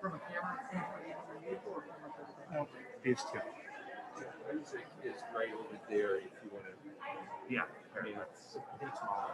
No, these two. Music is right over there if you want to. Yeah. I mean, I think it's smaller.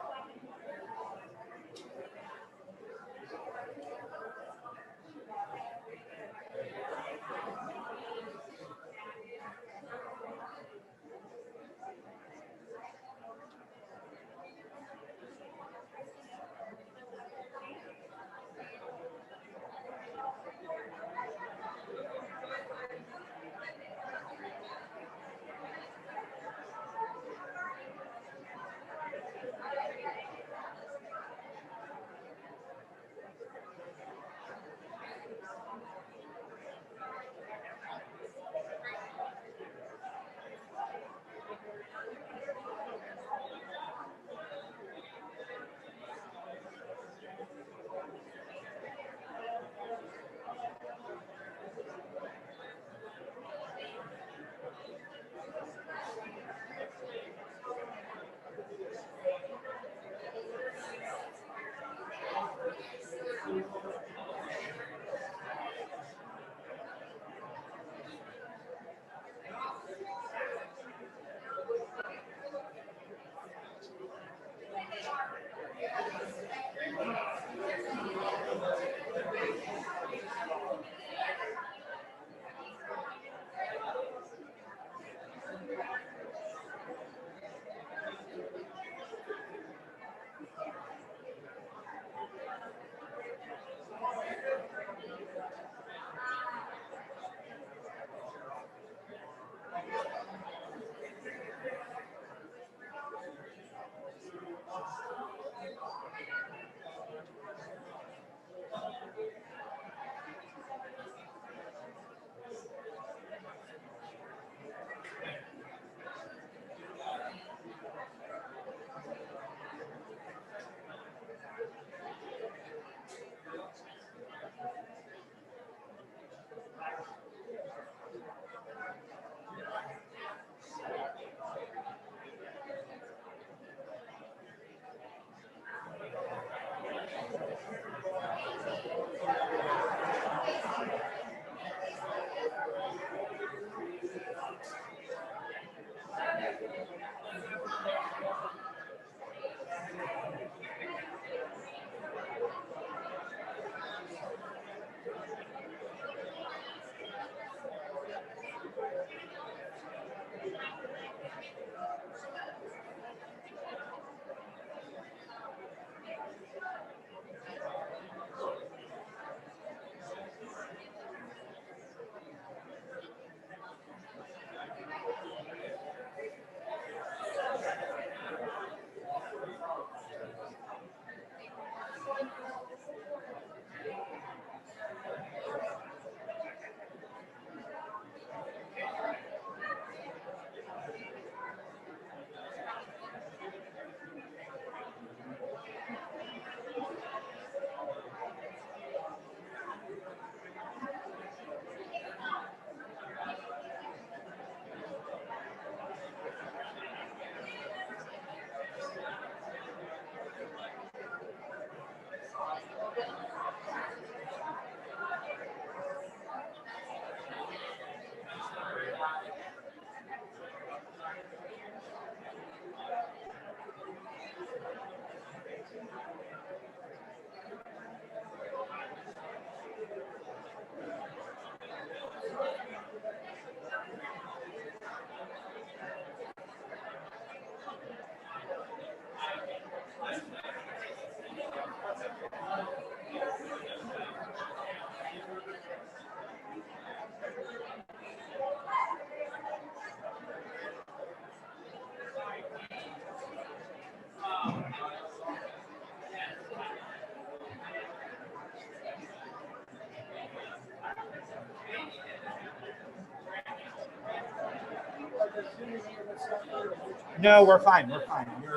No, we're fine. We're fine. You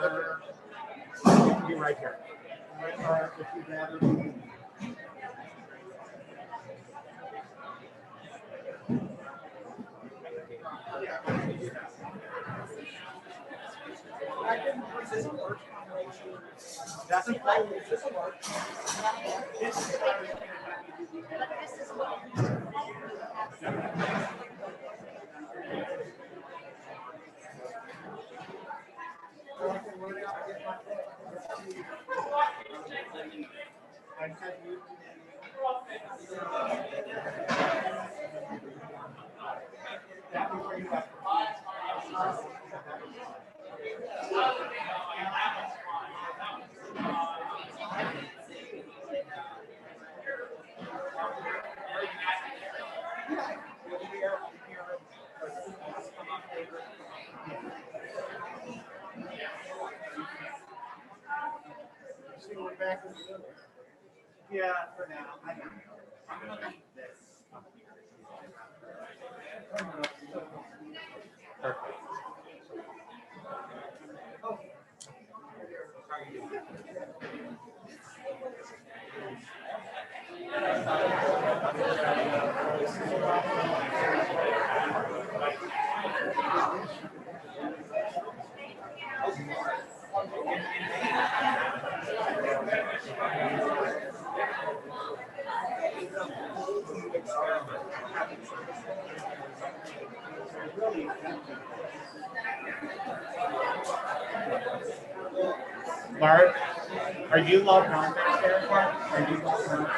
can be right here. If you'd rather. Doesn't work. Yeah, for now. I don't know. I'm gonna leave this. Perfect. Mark, are you logged on back there? Are you logged on?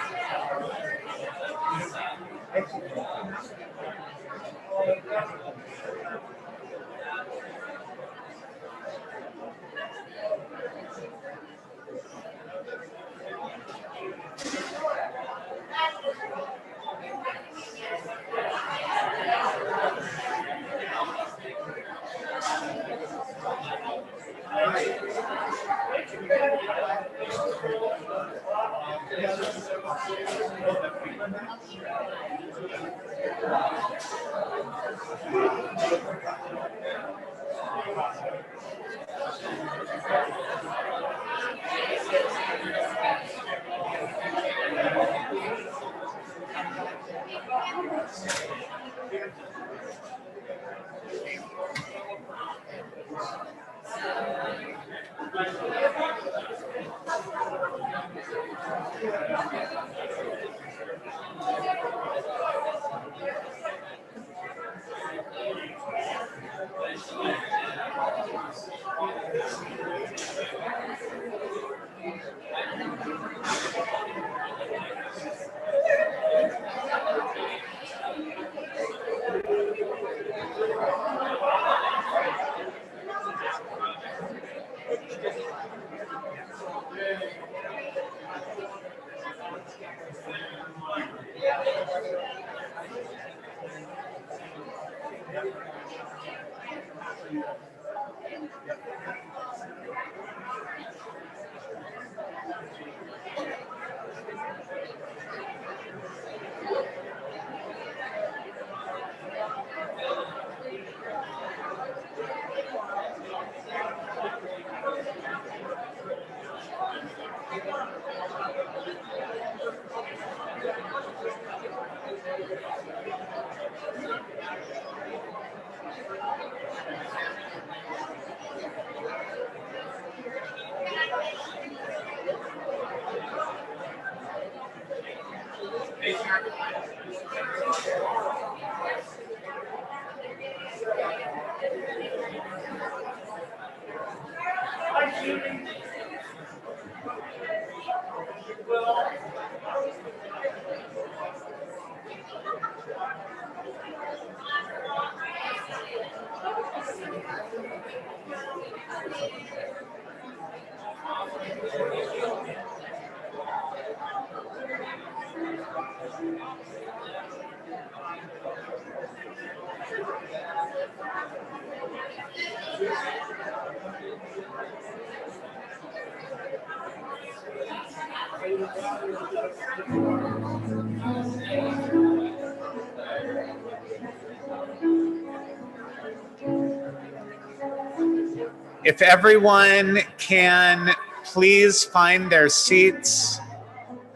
If everyone can please find their seats,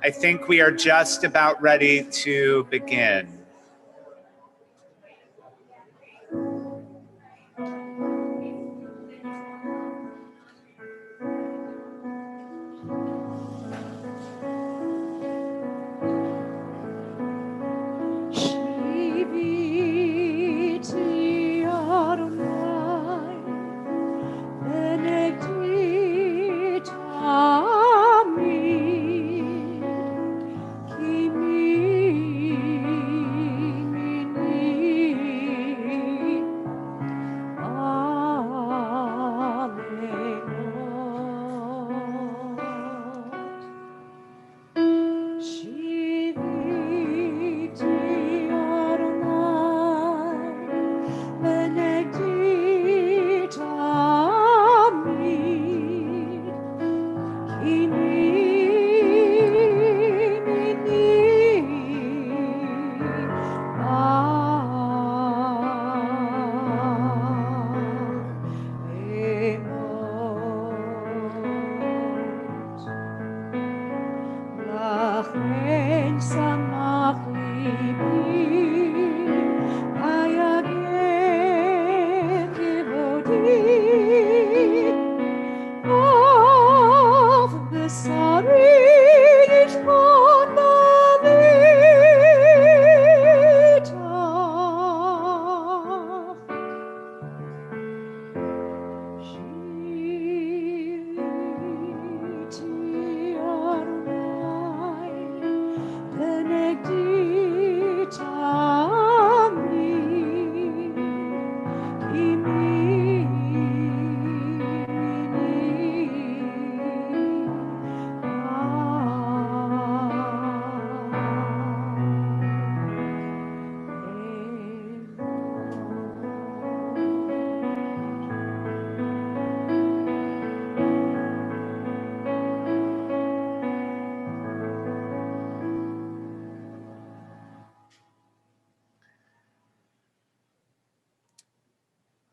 I think we are just about ready to begin.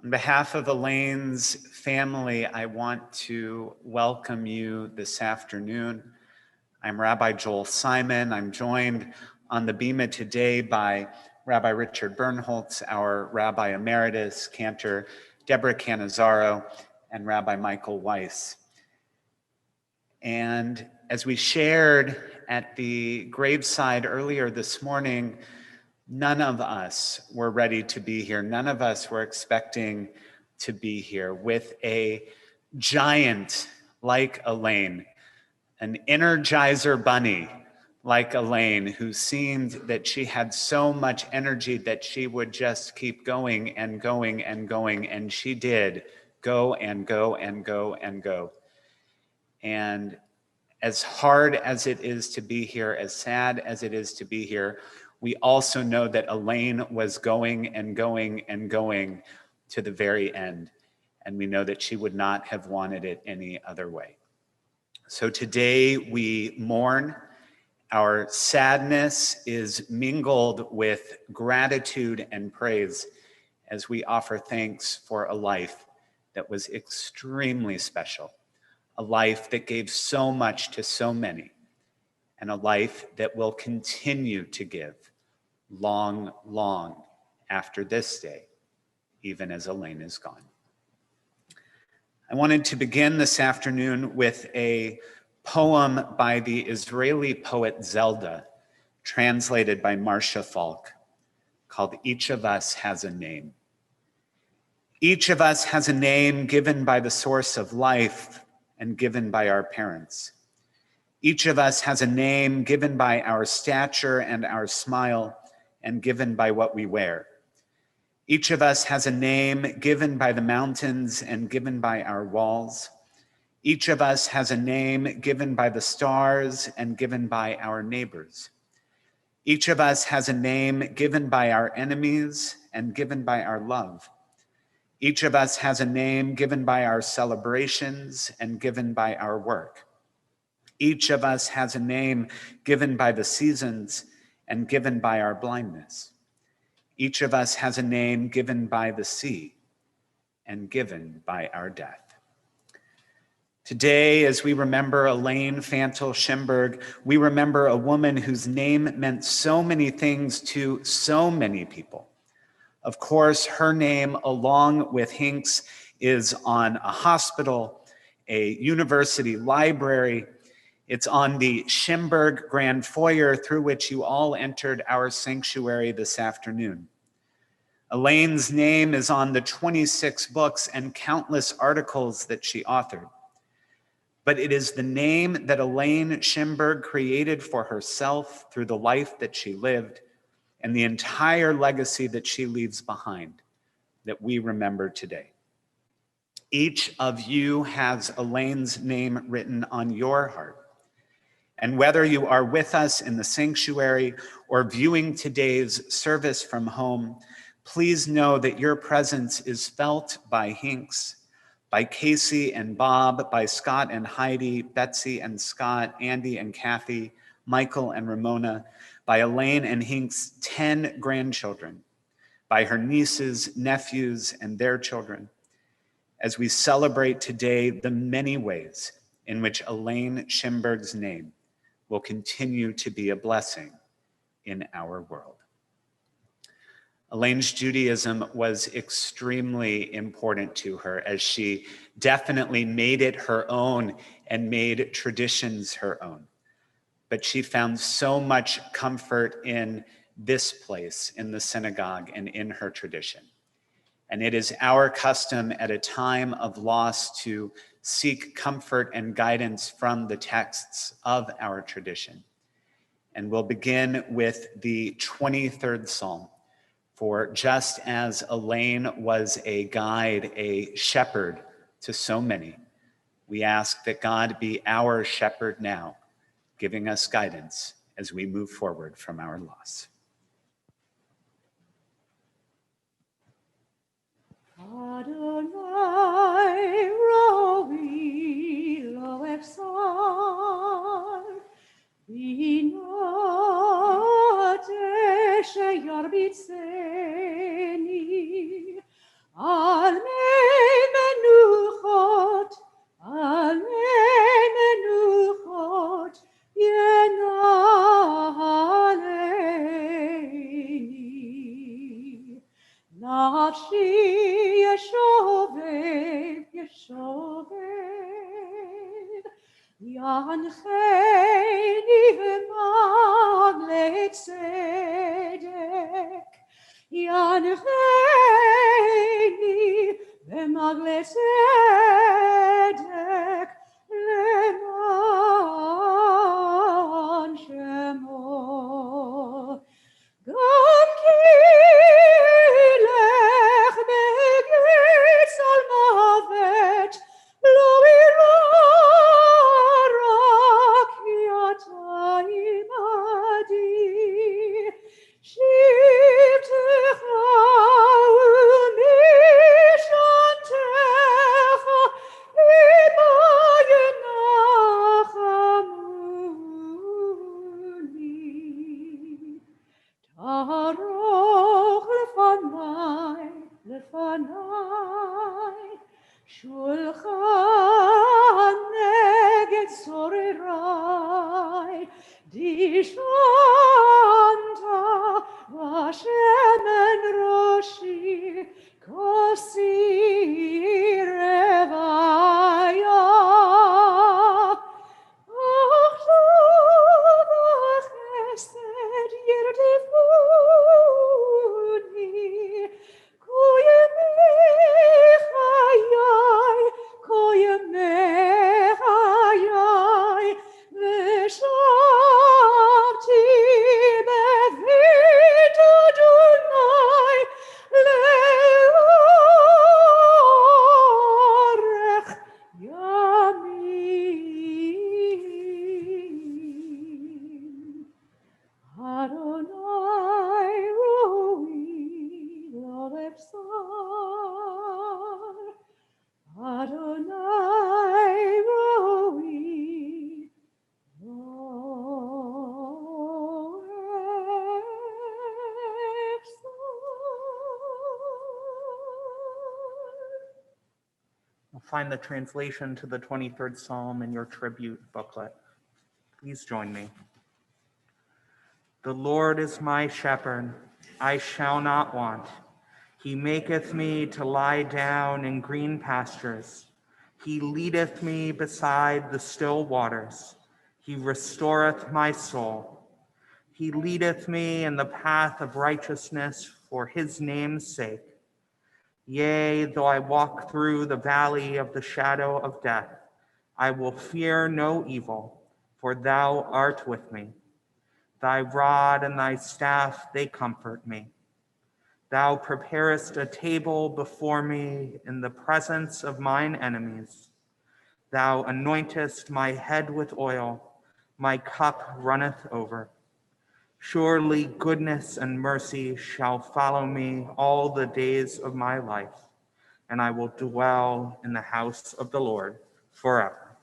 On behalf of Elaine's family, I want to welcome you this afternoon. I'm Rabbi Joel Simon. I'm joined on the Bima today by Rabbi Richard Bernholtz, our Rabbi Emeritus, Cantor Deborah Cannizzaro, and Rabbi Michael Weiss. And as we shared at the graveside earlier this morning, none of us were ready to be here. None of us were expecting to be here with a giant like Elaine, an energizer bunny like Elaine, who seemed that she had so much energy that she would just keep going and going and going. And she did go and go and go and go. And as hard as it is to be here, as sad as it is to be here, we also know that Elaine was going and going and going to the very end. And we know that she would not have wanted it any other way. So today we mourn. Our sadness is mingled with gratitude and praise as we offer thanks for a life that was extremely special, a life that gave so much to so many, and a life that will continue to give long, long after this day, even as Elaine is gone. I wanted to begin this afternoon with a poem by the Israeli poet Zelda, translated by Marcia Falk, called Each of Us Has a Name. Each of us has a name given by the source of life and given by our parents. Each of us has a name given by our stature and our smile and given by what we wear. Each of us has a name given by the mountains and given by our walls. Each of us has a name given by the stars and given by our neighbors. Each of us has a name given by our enemies and given by our love. Each of us has a name given by our celebrations and given by our work. Each of us has a name given by the seasons and given by our blindness. Each of us has a name given by the sea and given by our death. Today, as we remember Elaine Shimberg, we remember a woman whose name meant so many things to so many people. Of course, her name, along with Hink's, is on a hospital, a university library. It's on the Shimberg Grand Foyer through which you all entered our sanctuary this afternoon. Elaine's name is on the 26 books and countless articles that she authored. But it is the name that Elaine Shimberg created for herself through the life that she lived and the entire legacy that she leaves behind that we remember today. Each of you has Elaine's name written on your heart. And whether you are with us in the sanctuary or viewing today's service from home, please know that your presence is felt by Hinks, by Casey and Bob, by Scott and Heidi, Betsy and Scott, Andy and Kathy, Michael and Ramona, by Elaine and Hink's 10 grandchildren, by her nieces, nephews, and their children, as we celebrate today the many ways in which Elaine Shimberg's name will continue to be a blessing in our world. Elaine's Judaism was extremely important to her, as she definitely made it her own and made traditions her own. But she found so much comfort in this place, in the synagogue, and in her tradition. And it is our custom at a time of loss to seek comfort and guidance from the texts of our tradition. And we'll begin with the 23rd Psalm. For just as Elaine was a guide, a shepherd to so many, we ask that God be our shepherd now, giving us guidance as we move forward from our loss. Adonai rovi lo efsar, binate sheyarbitzeni, al mei menuchot, yenaleini. Nafshi yeshoved, yancheni v'magle tzedek, yancheni v'magle tzedek, leman shemo. Gam ki lech begitz al mavet, lo irarak yata imadi, shivtecha u'mishantecha imayenachamuni. Taroch lefanai, shulchan neged sorerai, dishanta vashemen roshi, kosi revaya. Adonai roi lo efsar, Adonai roi lo efsar. You'll find the translation to the 23rd Psalm in your tribute booklet. Please join me. The Lord is my shepherd, I shall not want. He maketh me to lie down in green pastures. He leadeth me beside the still waters. He restoreth my soul. He leadeth me in the path of righteousness for his name's sake. Yea, though I walk through the valley of the shadow of death, I will fear no evil, for thou art with me. Thy rod and thy staff, they comfort me. Thou preparest a table before me in the presence of mine enemies. Thou anointest my head with oil, my cup runneth over. Surely goodness and mercy shall follow me all the days of my life, and I will dwell in the house of the Lord forever.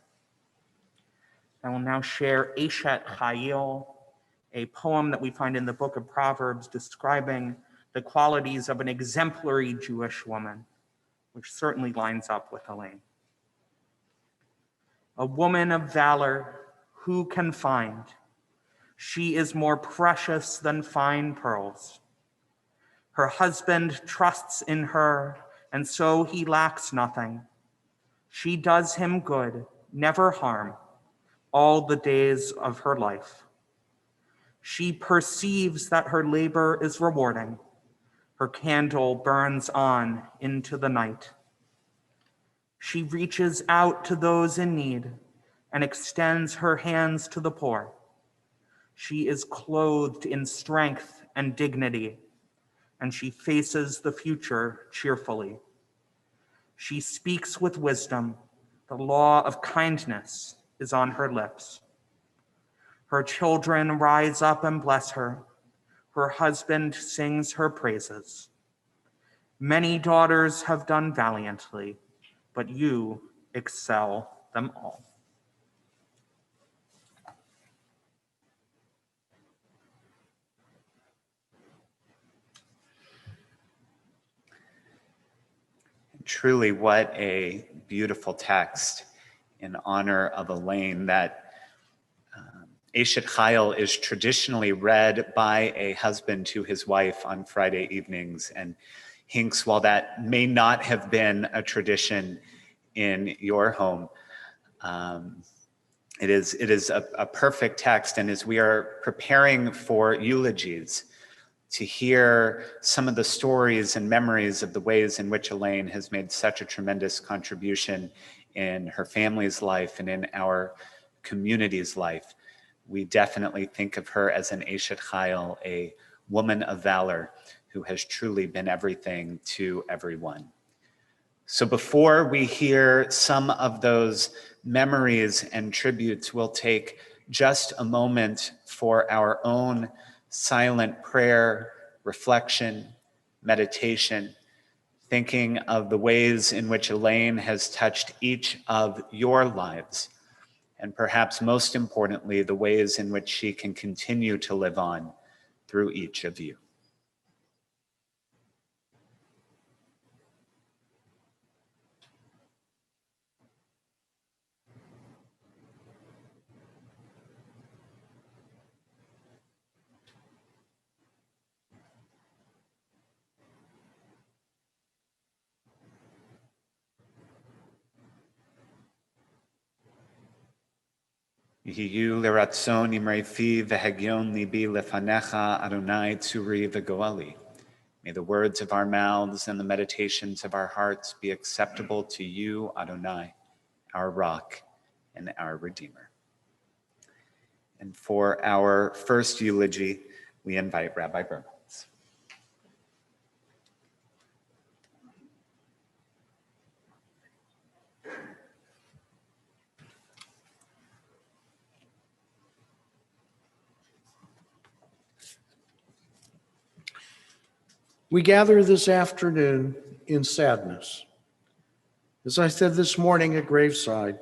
I will now share Eshet Chayil, a poem that we find in the book of Proverbs describing the qualities of an exemplary Jewish woman, which certainly lines up with Elaine. A woman of valor, who can find? She is more precious than fine pearls. Her husband trusts in her, and so he lacks nothing. She does him good, never harm, all the days of her life. She perceives that her labor is rewarding. Her candle burns on into the night. She reaches out to those in need and extends her hands to the poor. She is clothed in strength and dignity, and she faces the future cheerfully. She speaks with wisdom. The law of kindness is on her lips. Her children rise up and bless her. Her husband sings her praises. Many daughters have done valiantly, but you excel them all. Truly, what a beautiful text in honor of Elaine. That Eshet Chayil is traditionally read by a husband to his wife on Friday evenings. And Hinks, while that may not have been a tradition in your home, it is a perfect text. And as we are preparing for eulogies, to hear some of the stories and memories of the ways in which Elaine has made such a tremendous contribution in her family's life and in our community's life, we definitely think of her as an Eshet Chayil, a woman of valor who has truly been everything to everyone. So before we hear some of those memories and tributes, we'll take just a moment for our own silent prayer, reflection, meditation, thinking of the ways in which Elaine has touched each of your lives, and perhaps most importantly, the ways in which she can continue to live on through each of you. Yiyu leratzon imrei fi v'hegyon libi lefanecha Adonai tzuri v'goali. May the words of our mouths and the meditations of our hearts be acceptable to you, Adonai, our rock and our Redeemer. And for our first eulogy, we invite Rabbi Berman. We gather this afternoon in sadness. As I said this morning at graveside,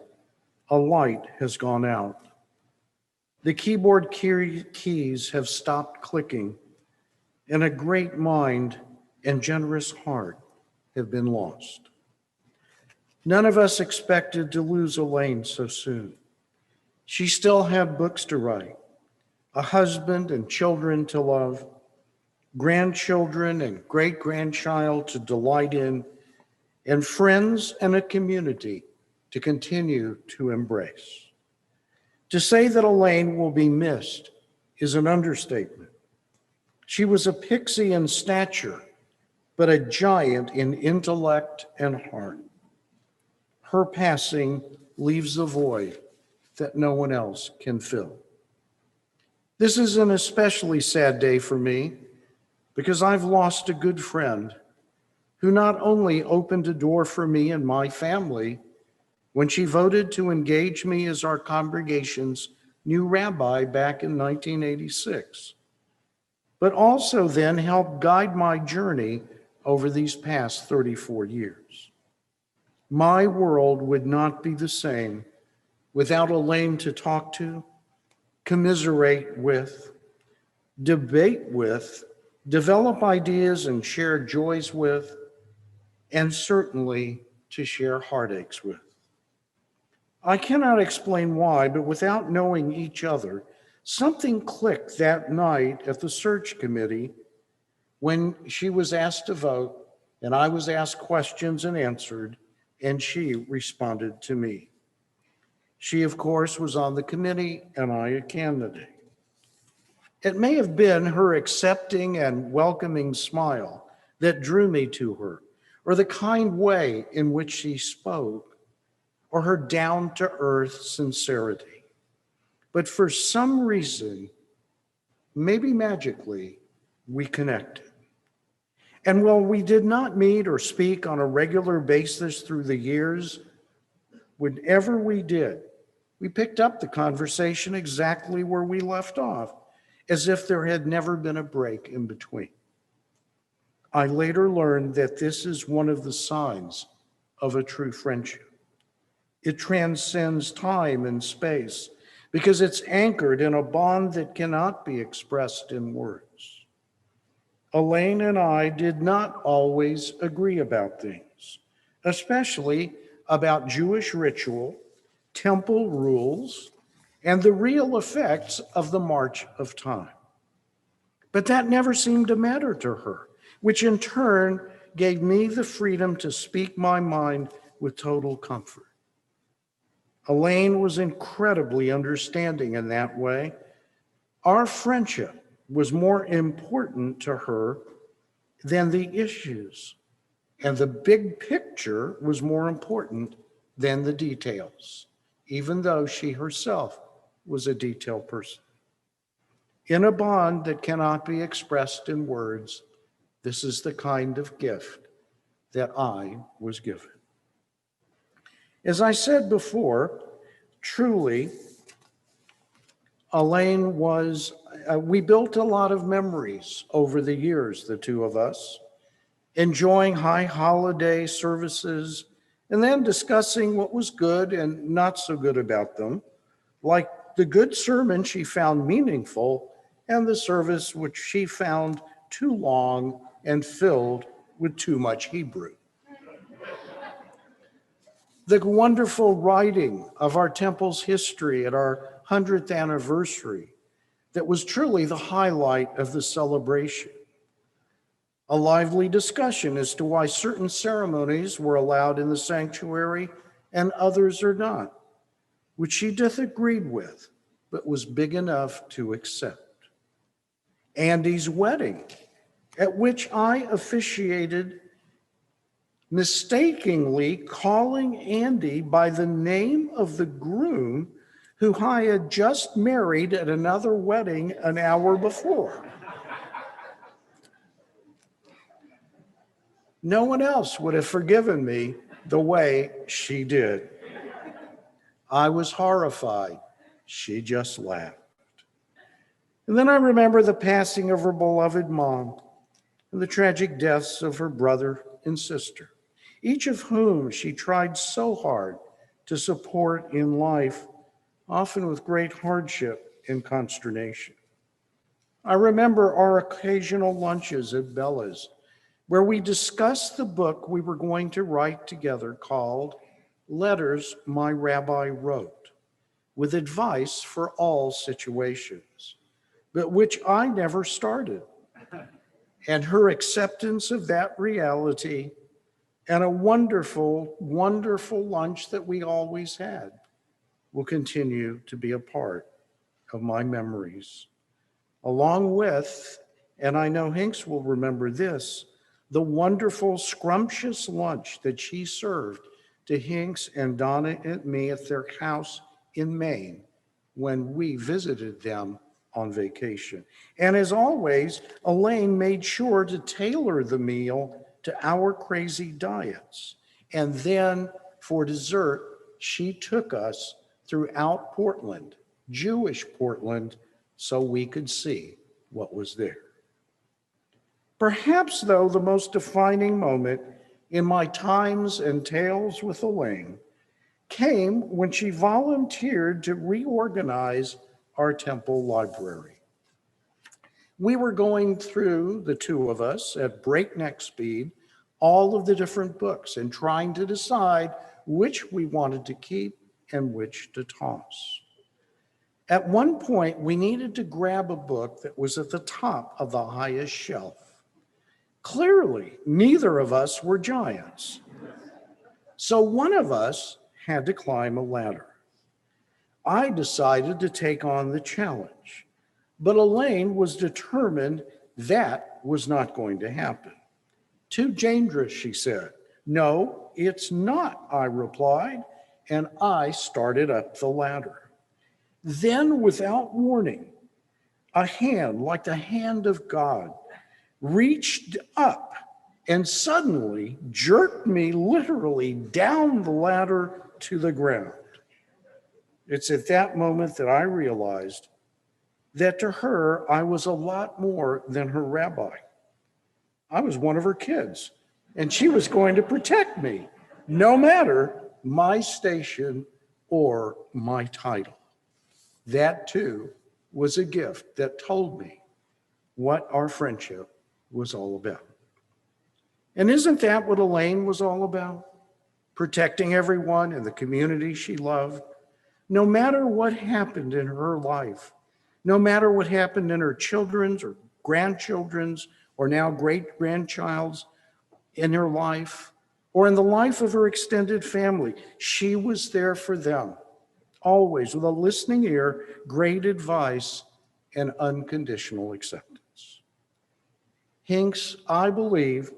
a light has gone out. The keyboard keys have stopped clicking, and a great mind and generous heart have been lost. None of us expected to lose Elaine so soon. She still had books to write, a husband and children to love, grandchildren and great-grandchild to delight in, and friends and a community to continue to embrace. To say that Elaine will be missed is an understatement. She was a pixie in stature, but a giant in intellect and heart. Her passing leaves a void that no one else can fill. This is an especially sad day for me because I've lost a good friend who not only opened a door for me and my family when she voted to engage me as our congregation's new rabbi back in 1986, but also then helped guide my journey over these past 34 years. My world would not be the same without Elaine to talk to, commiserate with, debate with, develop ideas and share joys with, and certainly to share heartaches with. I cannot explain why, but without knowing each other, something clicked that night at the search committee when she was asked to vote and I was asked questions and answered, and she responded to me. She, of course, was on the committee and I a candidate. It may have been her accepting and welcoming smile that drew me to her, or the kind way in which she spoke, or her down-to-earth sincerity. But for some reason, maybe magically, we connected. And while we did not meet or speak on a regular basis through the years, whenever we did, we picked up the conversation exactly where we left off, as if there had never been a break in between. I later learned that this is one of the signs of a true friendship. It transcends time and space because it's anchored in a bond that cannot be expressed in words. Elaine and I did not always agree about things, especially about Jewish ritual, temple rules, and the real effects of the march of time. But that never seemed to matter to her, which in turn gave me the freedom to speak my mind with total comfort. Elaine was incredibly understanding in that way. Our friendship was more important to her than the issues, and the big picture was more important than the details, even though she herself was a detail person. In a bond that cannot be expressed in words, this is the kind of gift that I was given. As I said before, truly, Elaine we built a lot of memories over the years, the two of us, enjoying high holiday services and then discussing what was good and not so good about them, like the good sermon she found meaningful and the service which she found too long and filled with too much Hebrew. The wonderful writing of our temple's history at our 100th anniversary that was truly the highlight of the celebration. A lively discussion as to why certain ceremonies were allowed in the sanctuary and others are not, which she disagreed with, but was big enough to accept. Andy's wedding, at which I officiated, mistakenly calling Andy by the name of the groom who I had just married at another wedding an hour before. No one else would have forgiven me the way she did. I was horrified. She just laughed. And then I remember the passing of her beloved mom and the tragic deaths of her brother and sister, each of whom she tried so hard to support in life, often with great hardship and consternation. I remember our occasional lunches at Bella's, where we discussed the book we were going to write together called Letters My Rabbi Wrote, with advice for all situations, but which I never started. And her acceptance of that reality and a wonderful, wonderful lunch that we always had will continue to be a part of my memories. Along with, and I know Hinks will remember this, the wonderful scrumptious lunch that she served to Hinks and Donna and me at their house in Maine when we visited them on vacation. And as always, Elaine made sure to tailor the meal to our crazy diets. And then for dessert, she took us throughout Portland, Jewish Portland, so we could see what was there. Perhaps, though, the most defining moment in my times and tales with Elaine came when she volunteered to reorganize our temple library. We were going through, the two of us, at breakneck speed, all of the different books and trying to decide which we wanted to keep and which to toss. At one point, we needed to grab a book that was at the top of the highest shelf. Clearly, neither of us were giants. So one of us had to climb a ladder. I decided to take on the challenge, but Elaine was determined that was not going to happen. Too dangerous, she said. No, it's not, I replied, and I started up the ladder. Then, without warning, a hand like the hand of God reached up and suddenly jerked me literally down the ladder to the ground. It's at that moment that I realized that to her, I was a lot more than her rabbi. I was one of her kids, and she was going to protect me, no matter my station or my title. That too was a gift that told me what our friendship was all about. And isn't that what Elaine was all about? Protecting everyone in the community she loved, no matter what happened in her life, no matter what happened in her children's or grandchildren's or now great-grandchild's in her life, or in the life of her extended family, she was there for them, always with a listening ear, great advice, and unconditional acceptance. Hinks, I believe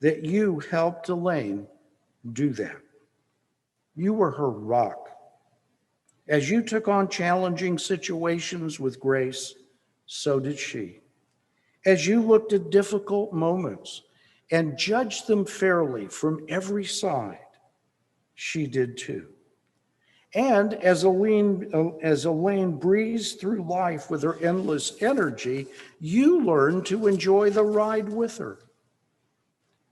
that you helped Elaine do that. You were her rock. As you took on challenging situations with grace, so did she. As you looked at difficult moments and judged them fairly from every side, she did too. And as Elaine breezed through life with her endless energy, you learned to enjoy the ride with her.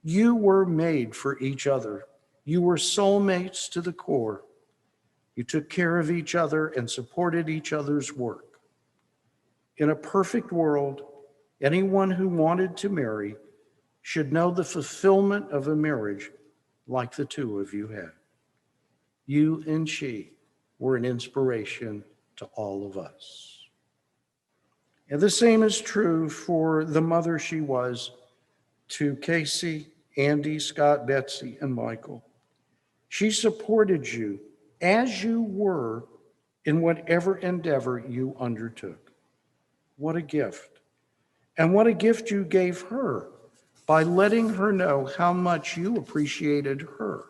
You were made for each other. You were soulmates to the core. You took care of each other and supported each other's work. In a perfect world, anyone who wanted to marry should know the fulfillment of a marriage like the two of you had. You and she were an inspiration to all of us. And the same is true for the mother she was to Casey, Andy, Scott, Betsy, and Michael. She supported you as you were in whatever endeavor you undertook. What a gift. And what a gift you gave her by letting her know how much you appreciated her.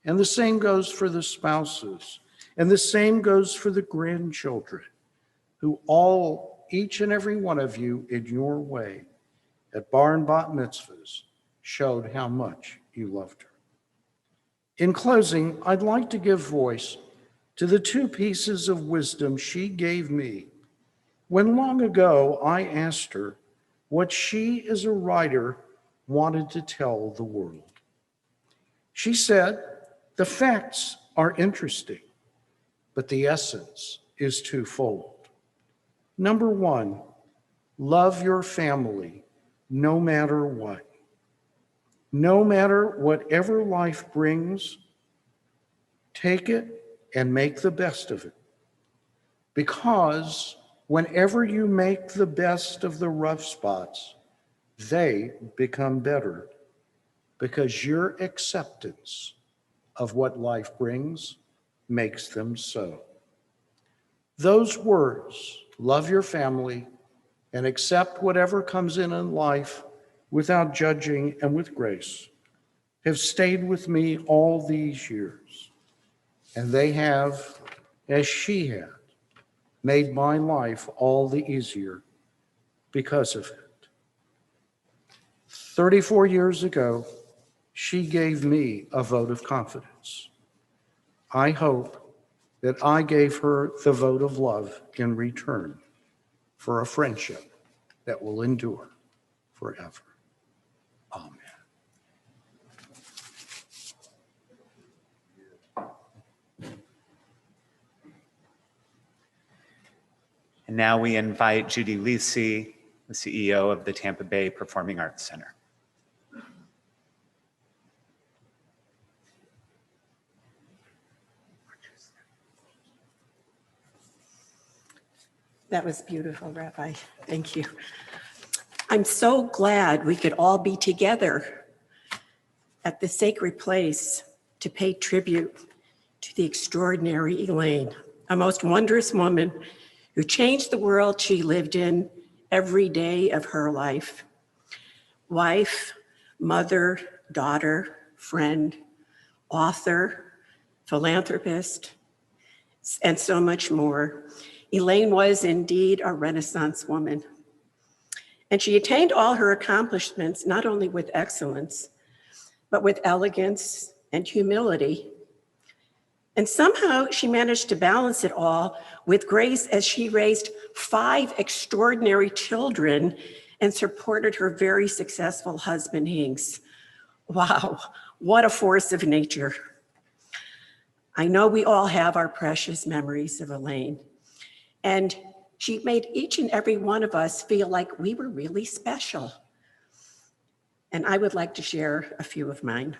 And the same goes for the spouses. And the same goes for the grandchildren, who each and every one of you in your way at bar and bat mitzvahs showed how much you loved her. In closing, I'd like to give voice to the two pieces of wisdom she gave me when long ago I asked her what she as a writer wanted to tell the world. She said, the facts are interesting, but the essence is twofold. Number one, love your family no matter what. No matter whatever life brings, take it and make the best of it. Because whenever you make the best of the rough spots, they become better because your acceptance of what life brings makes them so. Those words, love your family and accept whatever comes in life without judging and with grace, have stayed with me all these years. And they have, as she had, made my life all the easier because of it. 34 years ago, she gave me a vote of confidence. I hope that I gave her the vote of love in return for a friendship that will endure forever. Amen. And now we invite Judy Lisi, the CEO of the Tampa Bay Performing Arts Center. That was beautiful, Rabbi. Thank you. I'm so glad we could all be together at the sacred place to pay tribute to the extraordinary Elaine, a most wondrous woman who changed the world she lived in every day of her life. Wife, mother, daughter, friend, author, philanthropist, and so much more. Elaine was indeed a Renaissance woman. And she attained all her accomplishments, not only with excellence, but with elegance and humility. And somehow she managed to balance it all with grace as she raised 5 extraordinary children and supported her very successful husband, Hinks. Wow, what a force of nature. I know we all have our precious memories of Elaine. And she made each and every one of us feel like we were really special. And I would like to share a few of mine.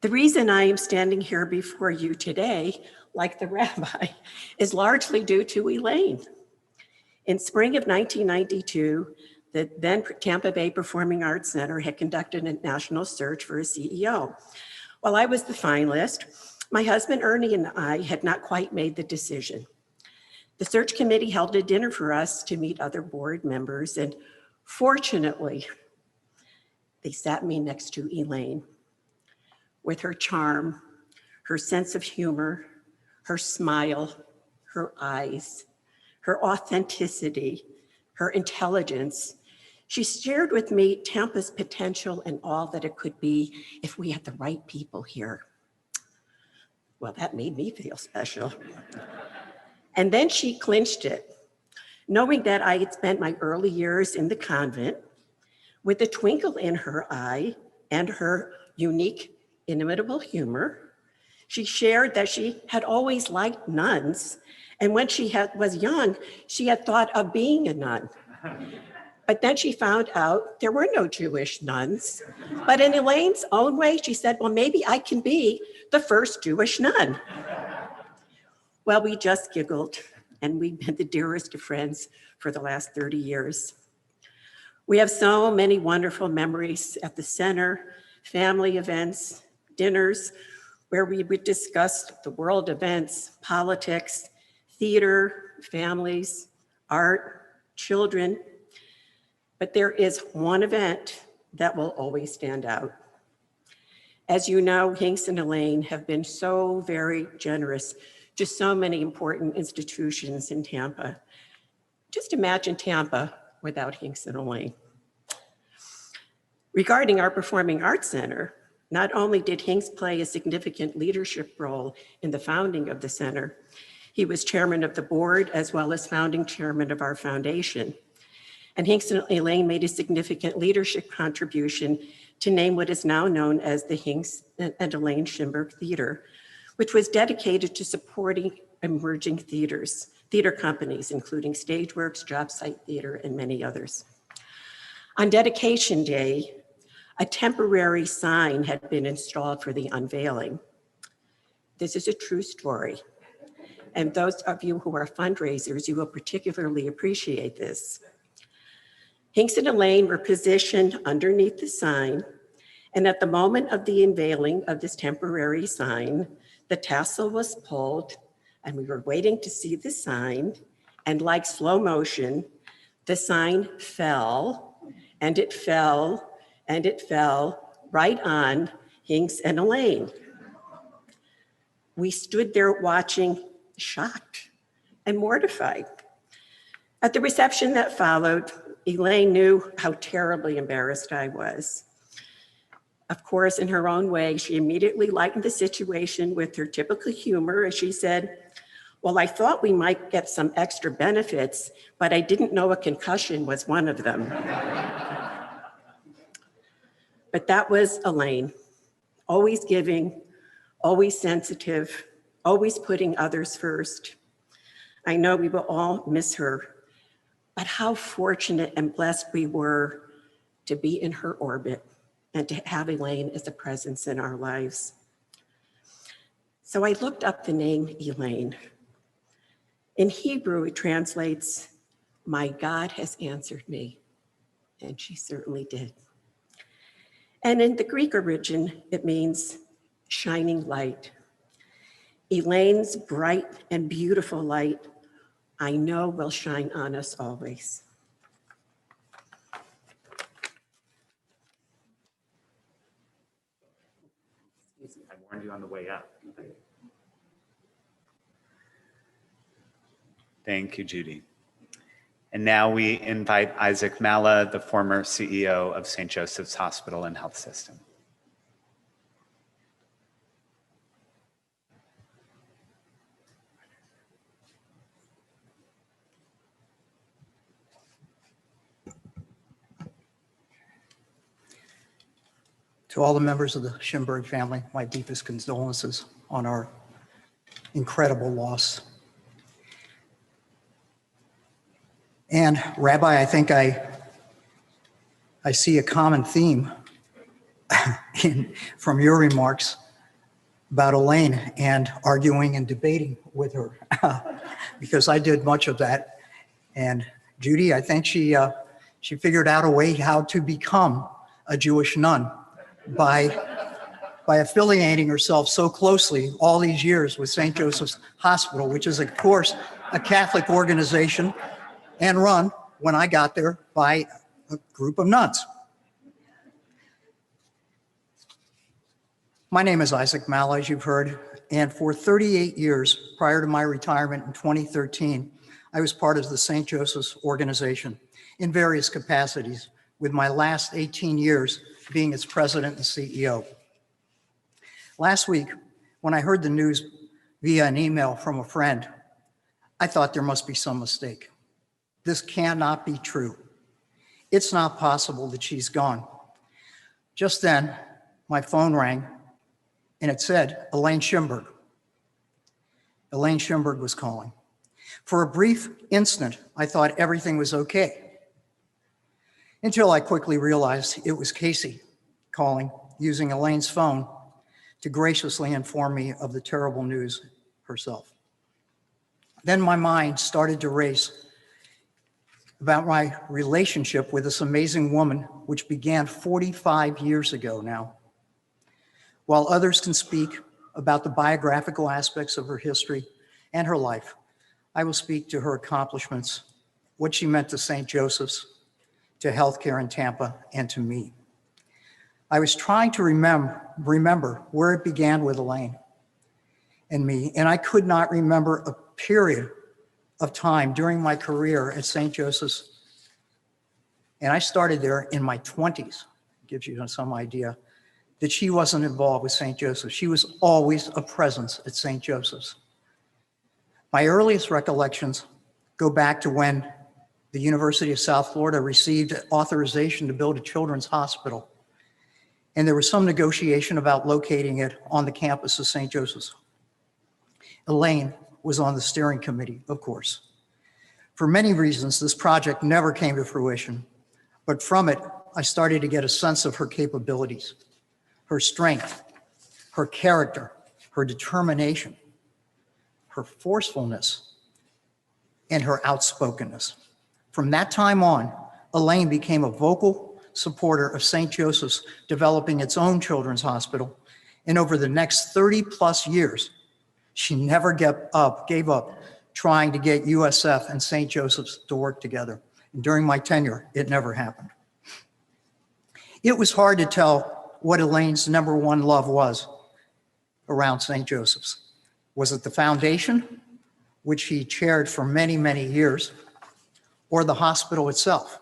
The reason I am standing here before you today, like the rabbi, is largely due to Elaine. In spring of 1992, the then Tampa Bay Performing Arts Center had conducted a national search for a CEO. While I was the finalist, my husband Ernie and I had not quite made the decision. The search committee held a dinner for us to meet other board members, and fortunately, they sat me next to Elaine. With her charm, her sense of humor, her smile, her eyes, her authenticity, her intelligence, she shared with me Tampa's potential and all that it could be if we had the right people here. Well, that made me feel special. And then she clinched it, knowing that I had spent my early years in the convent. With a twinkle in her eye and her unique, inimitable humor, she shared that she had always liked nuns, and when she was young, she had thought of being a nun. But then she found out there were no Jewish nuns. But in Elaine's own way, she said, well, maybe I can be the first Jewish nun. Well, we just giggled, and we've been the dearest of friends for the last 30 years. We have so many wonderful memories at the center, family events, dinners, where we would discuss the world events, politics, theater, families, art, children. But there is one event that will always stand out. As you know, Hinks and Elaine have been so very generous to so many important institutions in Tampa. Just imagine Tampa without Hinks and Elaine. Regarding our Performing Arts Center, not only did Hinks play a significant leadership role in the founding of the center, he was chairman of the board as well as founding chairman of our foundation. And Hinks and Elaine made a significant leadership contribution to name what is now known as the Hinks and Elaine Shimberg Theater, which was dedicated to supporting emerging theater companies, including Stageworks, Job Site Theater, and many others. On dedication day, a temporary sign had been installed for the unveiling. This is a true story. And those of you who are fundraisers, you will particularly appreciate this. Hinks and Elaine were positioned underneath the sign, and at the moment of the unveiling of this temporary sign, the tassel was pulled, and we were waiting to see the sign, and like slow motion, the sign fell, and it fell, and it fell right on Hinks and Elaine. We stood there watching, shocked and mortified. At the reception that followed, Elaine knew how terribly embarrassed I was. Of course, in her own way, she immediately lightened the situation with her typical humor as she said, well, I thought we might get some extra benefits, but I didn't know a concussion was one of them. But that was Elaine, always giving, always sensitive, always putting others first. I know we will all miss her, but how fortunate and blessed we were to be in her orbit and to have Elaine as a presence in our lives. So I looked up the name Elaine. In Hebrew, it translates, "My God has answered me," and she certainly did. And in the Greek origin, it means shining light. Elaine's bright and beautiful light, I know, will shine on us always. I warned you on the way up. Thank you, Judy. And now we invite Isaac Malla, the former CEO of St. Joseph's Hospital and Health System. To all the members of the Shimberg family, my deepest condolences on our incredible loss. And Rabbi, I think I see a common theme from your remarks about Elaine and arguing and debating with her, because I did much of that. And Judy, I think she figured out a way how to become a Jewish nun by affiliating herself so closely all these years with St. Joseph's Hospital, which is, of course, a Catholic organization and run, when I got there, by a group of nuns. My name is Isaac Malla, as you've heard, and for 38 years prior to my retirement in 2013, I was part of the St. Joseph's organization in various capacities, with my last 18 years being its president and CEO. Last week, when I heard the news via an email from a friend, I thought there must be some mistake. This cannot be true. It's not possible that she's gone. Just then, my phone rang and it said, Elaine Shimberg. Elaine Shimberg was calling. For a brief instant, I thought everything was okay, until I quickly realized it was Casey calling, using Elaine's phone to graciously inform me of the terrible news herself. Then my mind started to race about my relationship with this amazing woman, which began 45 years ago now. While others can speak about the biographical aspects of her history and her life, I will speak to her accomplishments, what she meant to St. Joseph's, to healthcare in Tampa, and to me. I was trying to remember where it began with Elaine and me, and I could not remember a period of time during my career at St. Joseph's, and I started there in my 20s, gives you some idea, that she wasn't involved with St. Joseph's. She was always a presence at St. Joseph's. My earliest recollections go back to when the University of South Florida received authorization to build a children's hospital, and there was some negotiation about locating it on the campus of St. Joseph's. Elaine was on the steering committee, of course. For many reasons, this project never came to fruition, but from it, I started to get a sense of her capabilities, her strength, her character, her determination, her forcefulness, and her outspokenness. From that time on, Elaine became a vocal supporter of St. Joseph's developing its own children's hospital, and over the next 30 plus years, she never gave up trying to get USF and St. Joseph's to work together. And during my tenure, it never happened. It was hard to tell what Elaine's number one love was around St. Joseph's. Was it the foundation, which she chaired for many, many years, or the hospital itself?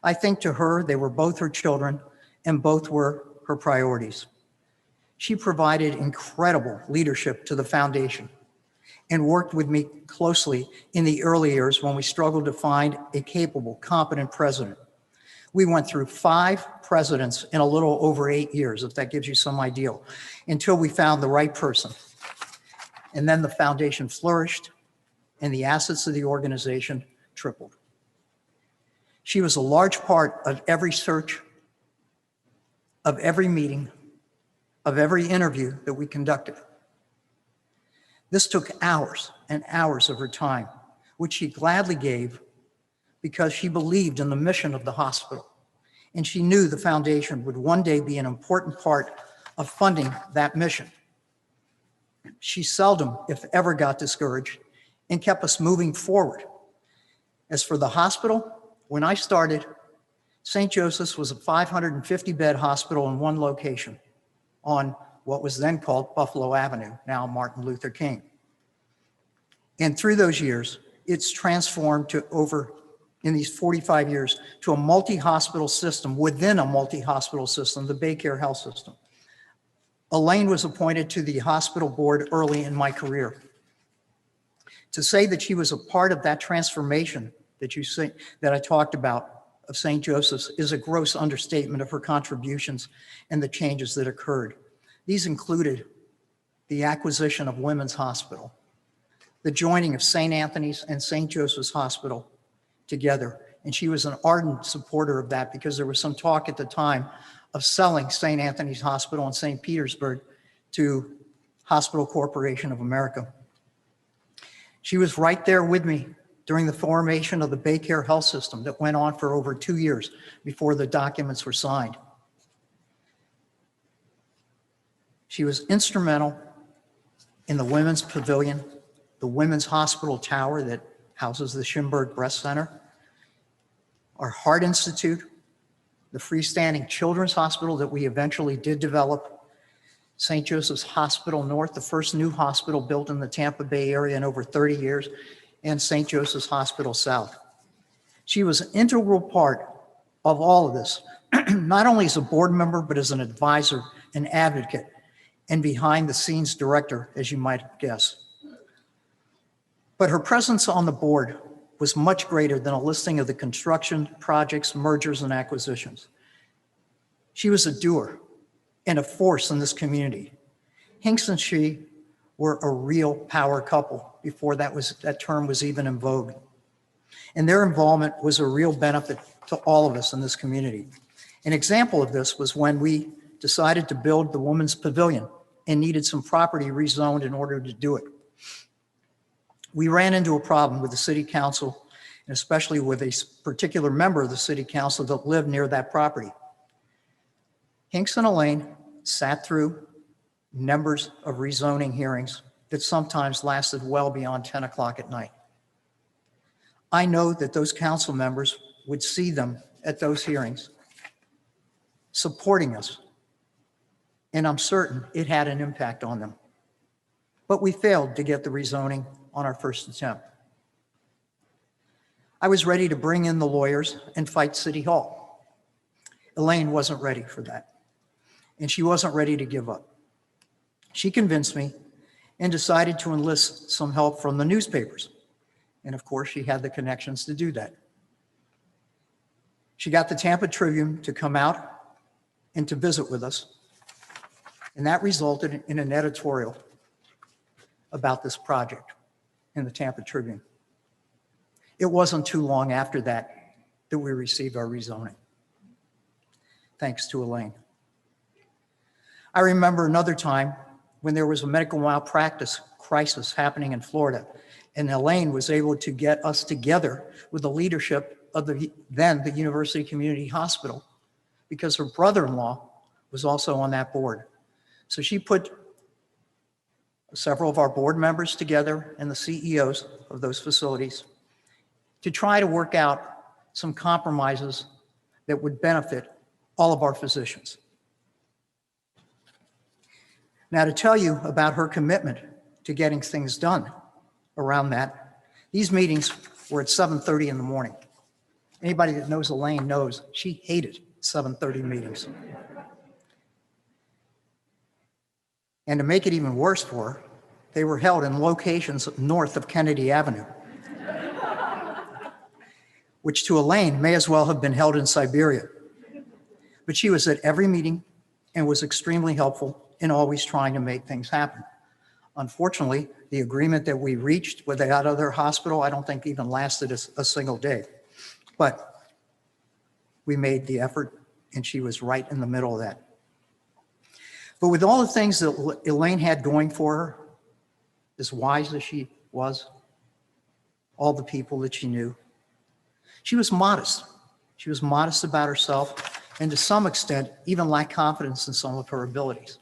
I think to her, they were both her children and both were her priorities. She provided incredible leadership to the foundation and worked with me closely in the early years when we struggled to find a capable, competent president. We went through 5 presidents in a little over 8 years, if that gives you some idea, until we found the right person. And then the foundation flourished and the assets of the organization tripled. She was a large part of every search, of every meeting, of every interview that we conducted. This took hours and hours of her time, which she gladly gave because she believed in the mission of the hospital, and she knew the foundation would one day be an important part of funding that mission. She seldom, if ever, got discouraged and kept us moving forward. As for the hospital, when I started, St. Joseph's was a 550-bed hospital in one location on what was then called Buffalo Avenue, now Martin Luther King. And through those years, it's transformed to in these 45 years, to a multi-hospital system within a multi-hospital system, the Baycare Health System. Elaine was appointed to the hospital board early in my career. To say that she was a part of that transformation that I talked about of St. Joseph's is a gross understatement of her contributions and the changes that occurred. These included the acquisition of Women's Hospital, the joining of St. Anthony's and St. Joseph's Hospital together. And she was an ardent supporter of that because there was some talk at the time of selling St. Anthony's Hospital in St. Petersburg to Hospital Corporation of America. She was right there with me during the formation of the Baycare Health System that went on for over 2 years before the documents were signed. She was instrumental in the Women's Pavilion, the Women's Hospital Tower that houses the Shimberg Breast Center, our Heart Institute, the freestanding Children's Hospital that we eventually did develop, St. Joseph's Hospital North, the first new hospital built in the Tampa Bay area in over 30 years, and St. Joseph's Hospital South. She was an integral part of all of this, not only as a board member, but as an advisor, an advocate, and behind the scenes director, as you might guess. But her presence on the board was much greater than a listing of the construction, projects, mergers, and acquisitions. She was a doer and a force in this community. Hinks and she were a real power couple before that term was even in vogue. And their involvement was a real benefit to all of us in this community. An example of this was when we decided to build the Women's Pavilion and needed some property rezoned in order to do it. We ran into a problem with the city council, and especially with a particular member of the city council that lived near that property. Hinks and Elaine sat through numbers of rezoning hearings that sometimes lasted well beyond 10 o'clock at night. I know that those council members would see them at those hearings supporting us, and I'm certain it had an impact on them. But we failed to get the rezoning on our first attempt. I was ready to bring in the lawyers and fight City Hall. Elaine wasn't ready for that, and she wasn't ready to give up. She convinced me and decided to enlist some help from the newspapers. And of course, she had the connections to do that. She got the Tampa Tribune to come out and to visit with us, and that resulted in an editorial about this project in the Tampa Tribune. It wasn't too long after that that we received our rezoning, thanks to Elaine. I remember another time when there was a medical malpractice crisis happening in Florida, and Elaine was able to get us together with the leadership of the University Community Hospital, because her brother-in-law was also on that board. So she put several of our board members together and the CEOs of those facilities to try to work out some compromises that would benefit all of our physicians. Now, to tell you about her commitment to getting things done around that, these meetings were at 7:30 in the morning. Anybody that knows Elaine knows she hated 7:30 meetings. And to make it even worse for her, they were held in locations north of Kennedy Avenue, which to Elaine may as well have been held in Siberia. But she was at every meeting and was extremely helpful in always trying to make things happen. Unfortunately, the agreement that we reached with that other hospital, I don't think even lasted a single day. But we made the effort, and she was right in the middle of that. But with all the things that Elaine had going for her, as wise as she was, all the people that she knew, she was modest. She was modest about herself, and to some extent, even lacked confidence in some of her abilities.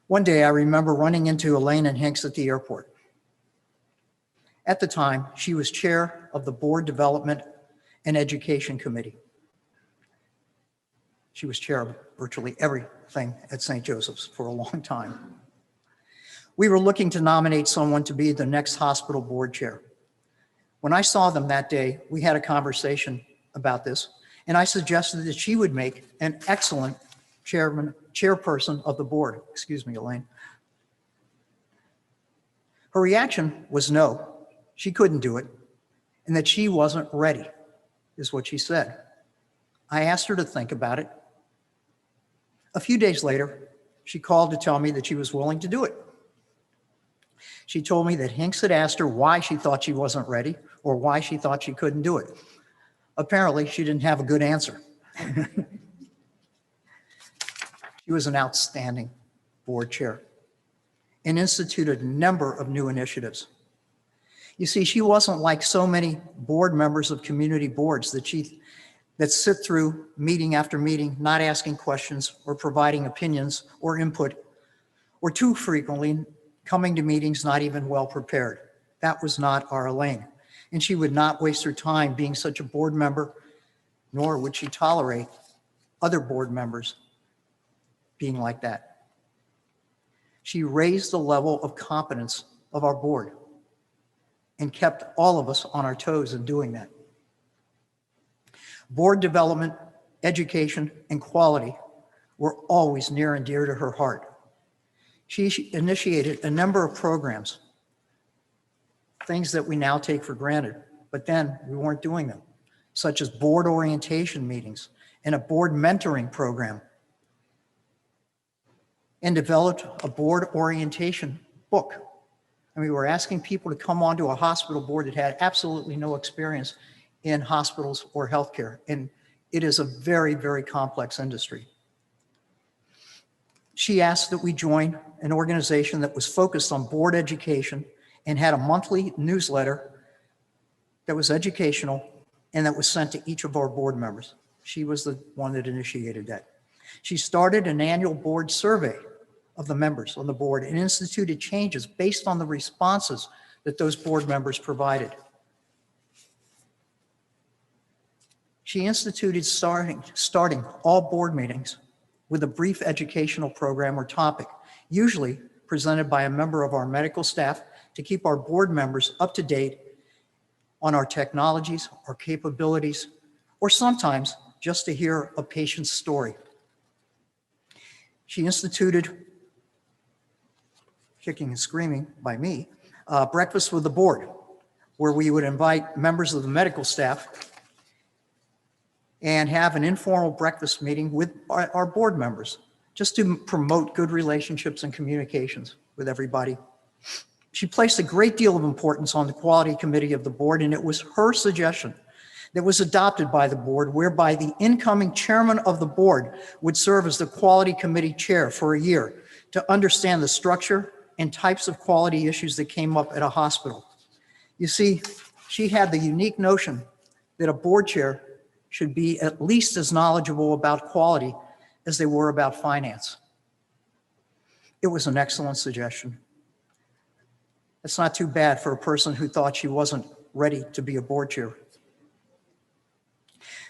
One day, I remember running into Elaine and Hinks at the airport. At the time, she was chair of the Board Development and Education Committee. She was chair of virtually everything at St. Joseph's for a long time. We were looking to nominate someone to be the next hospital board chair. When I saw them that day, we had a conversation about this, and I suggested that she would make an excellent chairperson of the board. Excuse me, Elaine. Her reaction was no, she couldn't do it, and that she wasn't ready, is what she said. I asked her to think about it. A few days later, she called to tell me that she was willing to do it. She told me that Hinks had asked her why she thought she wasn't ready or why she thought she couldn't do it. Apparently, she didn't have a good answer. She was an outstanding board chair and instituted a number of new initiatives. You see, she wasn't like so many board members of community boards that sit through meeting after meeting, not asking questions or providing opinions or input, or too frequently coming to meetings not even well prepared. That was not our Elaine. And she would not waste her time being such a board member, nor would she tolerate other board members being like that. She raised the level of competence of our board and kept all of us on our toes in doing that. Board development, education, and quality were always near and dear to her heart. She initiated a number of programs, things that we now take for granted, but then we weren't doing them, such as board orientation meetings and a board mentoring program, and developed a board orientation book. And we were asking people to come onto a hospital board that had absolutely no experience in hospitals or healthcare. And it is a very, very complex industry. She asked that we join an organization that was focused on board education and had a monthly newsletter that was educational and that was sent to each of our board members. She was the one that initiated that. She started an annual board survey of the members on the board and instituted changes based on the responses that those board members provided. She instituted starting all board meetings with a brief educational program or topic, usually presented by a member of our medical staff to keep our board members up to date on our technologies, our capabilities, or sometimes just to hear a patient's story. She instituted, kicking and screaming by me, breakfast with the board, where we would invite members of the medical staff and have an informal breakfast meeting with our board members, just to promote good relationships and communications with everybody. She placed a great deal of importance on the quality committee of the board, and it was her suggestion that was adopted by the board, whereby the incoming chairman of the board would serve as the quality committee chair for a year to understand the structure and types of quality issues that came up at a hospital. You see, she had the unique notion that a board chair should be at least as knowledgeable about quality as they were about finance. It was an excellent suggestion. It's not too bad for a person who thought she wasn't ready to be a board chair.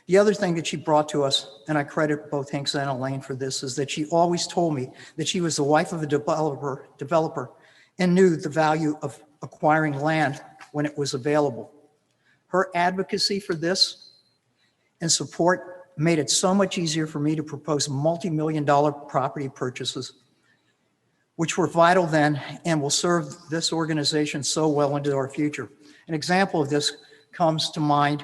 The other thing that she brought to us, and I credit both Hinks and Elaine for this, is that she always told me that she was the wife of a developer and knew the value of acquiring land when it was available. Her advocacy for this and support made it so much easier for me to propose multi-million-dollar property purchases, which were vital then and will serve this organization so well into our future. An example of this comes to mind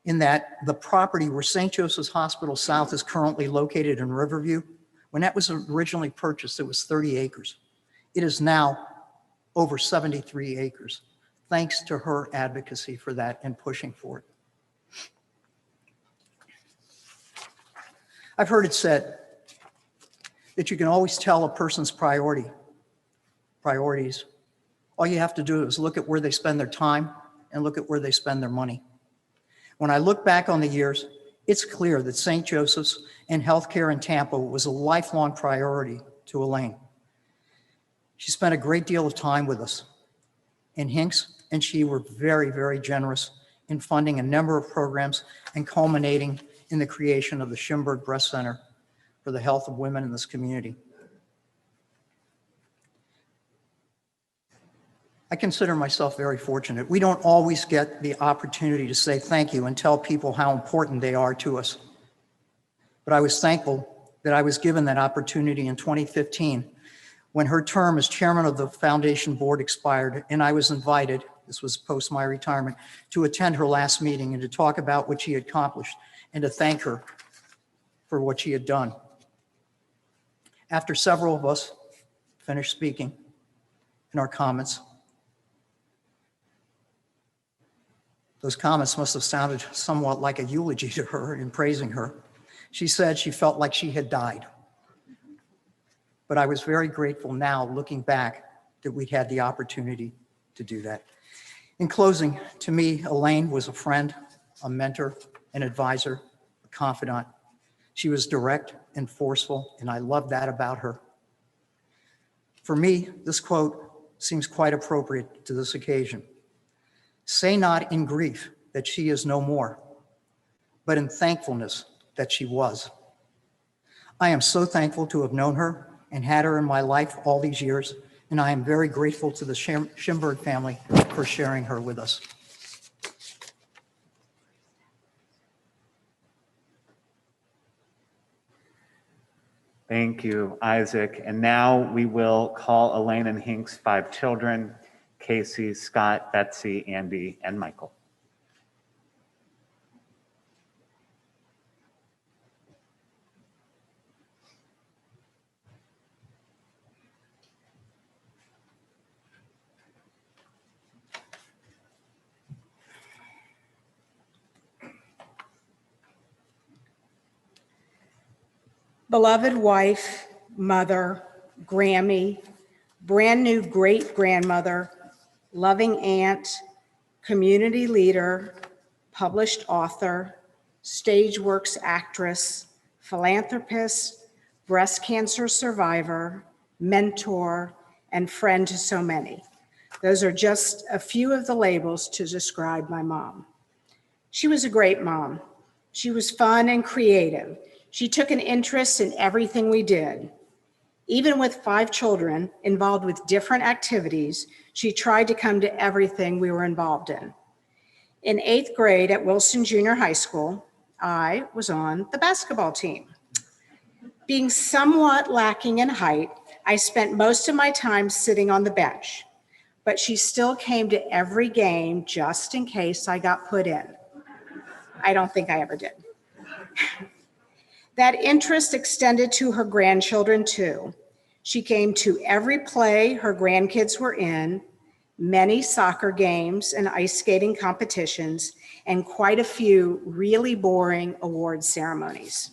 in that the property where St. Joseph's Hospital South is currently located in Riverview, when that was originally purchased, it was 30 acres. It is now over 73 acres, thanks to her advocacy for that and pushing for it. I've heard it said that you can always tell a person's priorities. All you have to do is look at where they spend their time and look at where they spend their money. When I look back on the years, it's clear that St. Joseph's and healthcare in Tampa was a lifelong priority to Elaine. She spent a great deal of time with us, and Hinks and she were very, very generous in funding a number of programs and culminating in the creation of the Shimberg Breast Center for the health of women in this community. I consider myself very fortunate. We don't always get the opportunity to say thank you and tell people how important they are to us. But I was thankful that I was given that opportunity in 2015 when her term as chairman of the foundation board expired, and I was invited, this was post my retirement, to attend her last meeting and to talk about what she had accomplished and to thank her for what she had done. After several of us finished speaking in our comments, those comments must have sounded somewhat like a eulogy to her in praising her. She said she felt like she had died. But I was very grateful now, looking back, that we'd had the opportunity to do that. In closing, to me, Elaine was a friend, a mentor, an advisor, a confidant. She was direct and forceful, and I loved that about her. For me, this quote seems quite appropriate to this occasion. Say not in grief that she is no more, but in thankfulness that she was. I am so thankful to have known her and had her in my life all these years, and I am very grateful to the Shimberg family for sharing her with us. Thank you, Isaac. And now we will call Elaine and Hink's 5 children, Casey, Scott, Betsy, Andy, and Michael. Beloved wife, mother, Grammy, brand new great-grandmother, loving aunt, community leader, published author, StageWorks actress, philanthropist, breast cancer survivor, mentor, and friend to so many. Those are just a few of the labels to describe my mom. She was a great mom. She was fun and creative. She took an interest in everything we did. Even with 5 children involved with different activities, she tried to come to everything we were involved in. In 8th grade at Wilson Junior High School, I was on the basketball team. Being somewhat lacking in height, I spent most of my time sitting on the bench, but she still came to every game just in case I got put in. I don't think I ever did. That interest extended to her grandchildren too. She came to every play her grandkids were in, many soccer games and ice skating competitions, and quite a few really boring award ceremonies.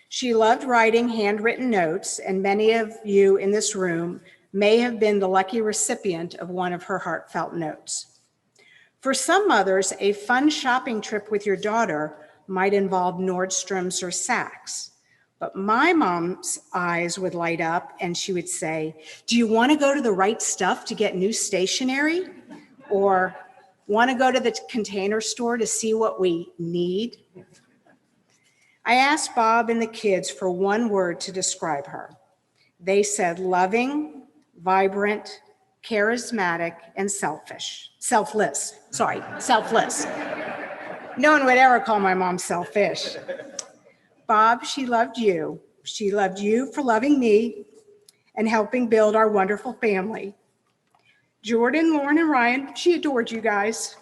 She loved writing handwritten notes, and many of you in this room may have been the lucky recipient of one of her heartfelt notes. For some mothers, a fun shopping trip with your daughter might involve Nordstrom's or Saks. But my mom's eyes would light up and she would say, do you want to go to the right stuff to get new stationery? Or want to go to the Container Store to see what we need? I asked Bob and the kids for one word to describe her. They said loving, vibrant, charismatic, and selfless. No one would ever call my mom selfish. Bob, she loved you. She loved you for loving me and helping build our wonderful family. Jordan, Lauren, and Ryan, she adored you guys.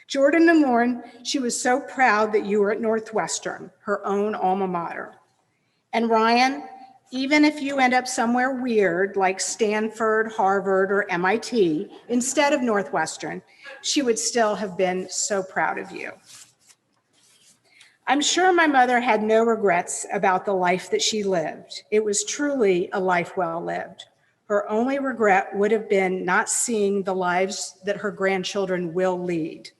Jordan and Lauren, she was so proud that you were at Northwestern, her own alma mater. And Ryan, Even if you end up somewhere weird like Stanford, Harvard, or MIT instead of Northwestern, she would still have been so proud of you. I'm sure my mother had no regrets about the life that she lived. It was truly a life well lived. Her only regret would have been not seeing the lives that her grandchildren will lead.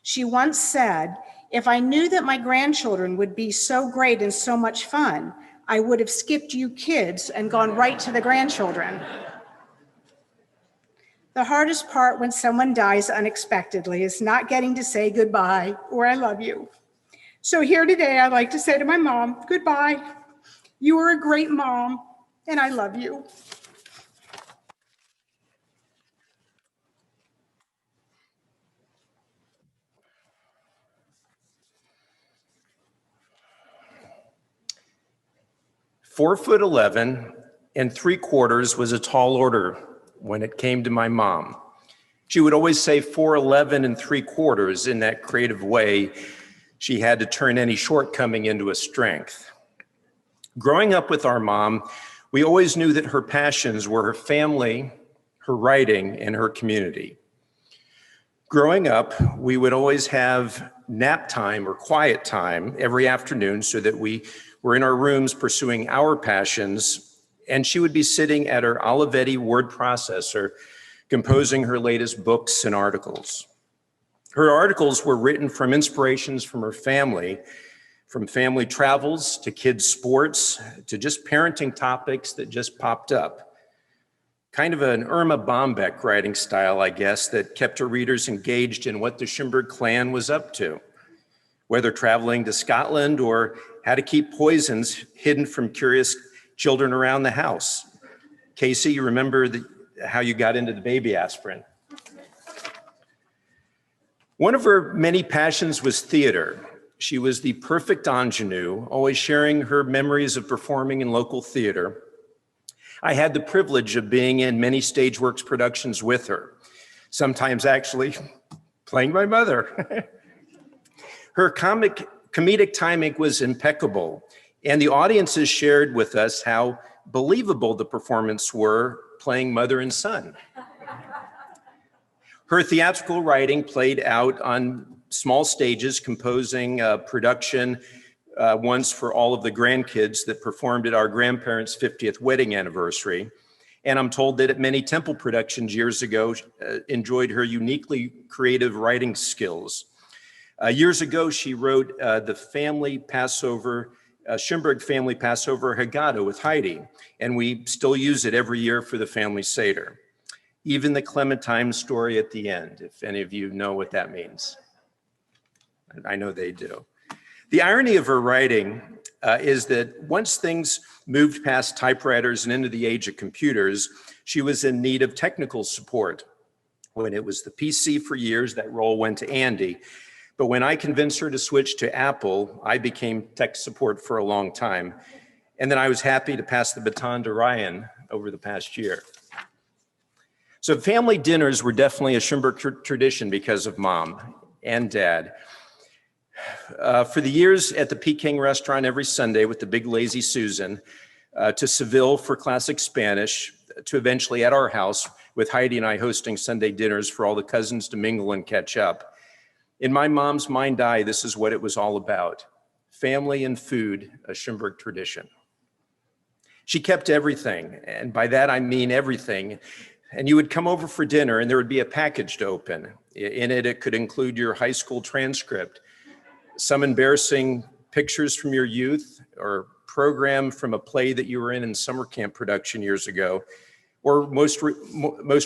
She once said, "If I knew that my grandchildren would be so great and so much fun, I would have skipped you kids and gone right to the grandchildren." The hardest part when someone dies unexpectedly is not getting to say goodbye or "I love you." So here today, I'd like to say to my mom, goodbye. You are a great mom, and I love you. "4'11" and 3/4 was a tall order when it came to my mom. She would always say 4'11 and 3/4 in that creative way. She had to turn any shortcoming into a strength. Growing up with our mom, we always knew that her passions were her family, her writing, and her community. Growing up, we would always have nap time or quiet time every afternoon so that we were in our rooms pursuing our passions, and she would be sitting at her Olivetti word processor composing her latest books and articles. Her articles were written from inspirations from her family, from family travels to kids' sports to just parenting topics that just popped up. Kind of an Irma Bombeck writing style, I guess, that kept her readers engaged in what the Shimberg clan was up to, whether traveling to Scotland or how to keep poisons hidden from curious children around the house. Casey, you remember how you got into the baby aspirin? One of her many passions was theater. She was the perfect ingenue, always sharing her memories of performing in local theater. I had the privilege of being in many Stageworks productions with her, sometimes actually playing my mother. Her comedic timing was impeccable, and the audiences shared with us how believable the performances were playing mother and son. Her theatrical writing played out on small stages, composing a production once for all of the grandkids that performed at our grandparents' 50th wedding anniversary. And I'm told that at many temple productions years ago, enjoyed her uniquely creative writing skills. Years ago, she wrote the family Passover, Shimberg family Passover Haggadah with Heidi, and we still use it every year for the family Seder. Even the Clementine story at the end, if any of you know what that means. I know they do. The irony of her writing is that once things moved past typewriters and into the age of computers, she was in need of technical support. When it was the PC for years, that role went to Andy. But when I convinced her to switch to Apple, I became tech support for a long time. And then I was happy to pass the baton to Ryan over the past year. So family dinners were definitely a Shimberg tradition because of Mom and Dad. For the years at the Peking restaurant every Sunday with the big lazy Susan, to Seville for classic Spanish, to eventually at our house with Heidi and I hosting Sunday dinners for all the cousins to mingle and catch up. In my mom's mind's eye, this is what it was all about. Family and food, a Shimberg tradition. She kept everything, and by that I mean everything. And you would come over for dinner and there would be a package to open. In it, it could include your high school transcript, some embarrassing pictures from your youth, or program from a play that you were in summer camp production years ago, or most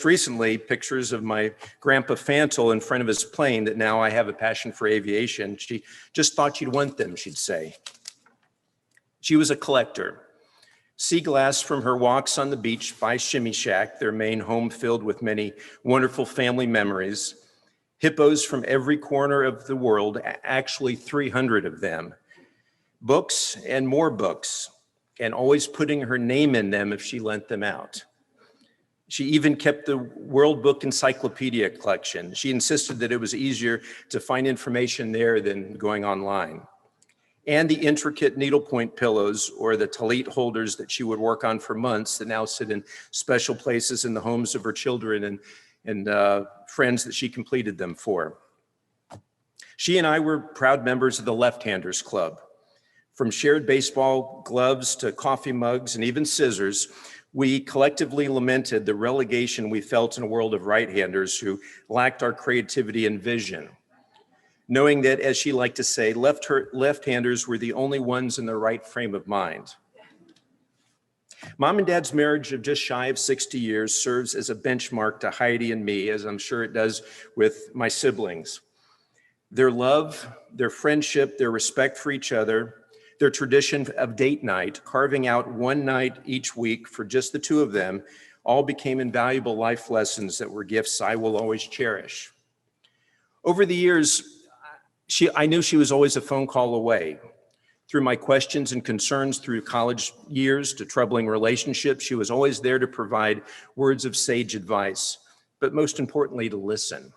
recently, pictures of my grandpa Fantle in front of his plane that now I have a passion for aviation. She just thought you'd want them, she'd say. She was a collector. Sea glass from her walks on the beach by Shimmy Shack, their main home filled with many wonderful family memories. Hippos from every corner of the world, actually 300 of them. Books and more books, and always putting her name in them if she lent them out. She even kept the World Book Encyclopedia collection. She insisted that it was easier to find information there than going online. and the intricate needlepoint pillows or the talit holders that she would work on for months that now sit in special places in the homes of her children and friends that she completed them for. She and I were proud members of the Left-Handers Club. From shared baseball gloves to coffee mugs and even scissors, we collectively lamented the relegation we felt in a world of right-handers who lacked our creativity and vision, knowing that, as she liked to say, left-handers were the only ones in the right frame of mind. Mom and Dad's marriage of just shy of 60 years serves as a benchmark to Heidi and me, as I'm sure it does with my siblings. Their love, their friendship, their respect for each other, their tradition of date night, carving out one night each week for just the two of them, all became invaluable life lessons that were gifts I will always cherish. Over the years, I knew she was always a phone call away. Through my questions and concerns through college years to troubling relationships, she was always there to provide words of sage advice, but most importantly, to listen.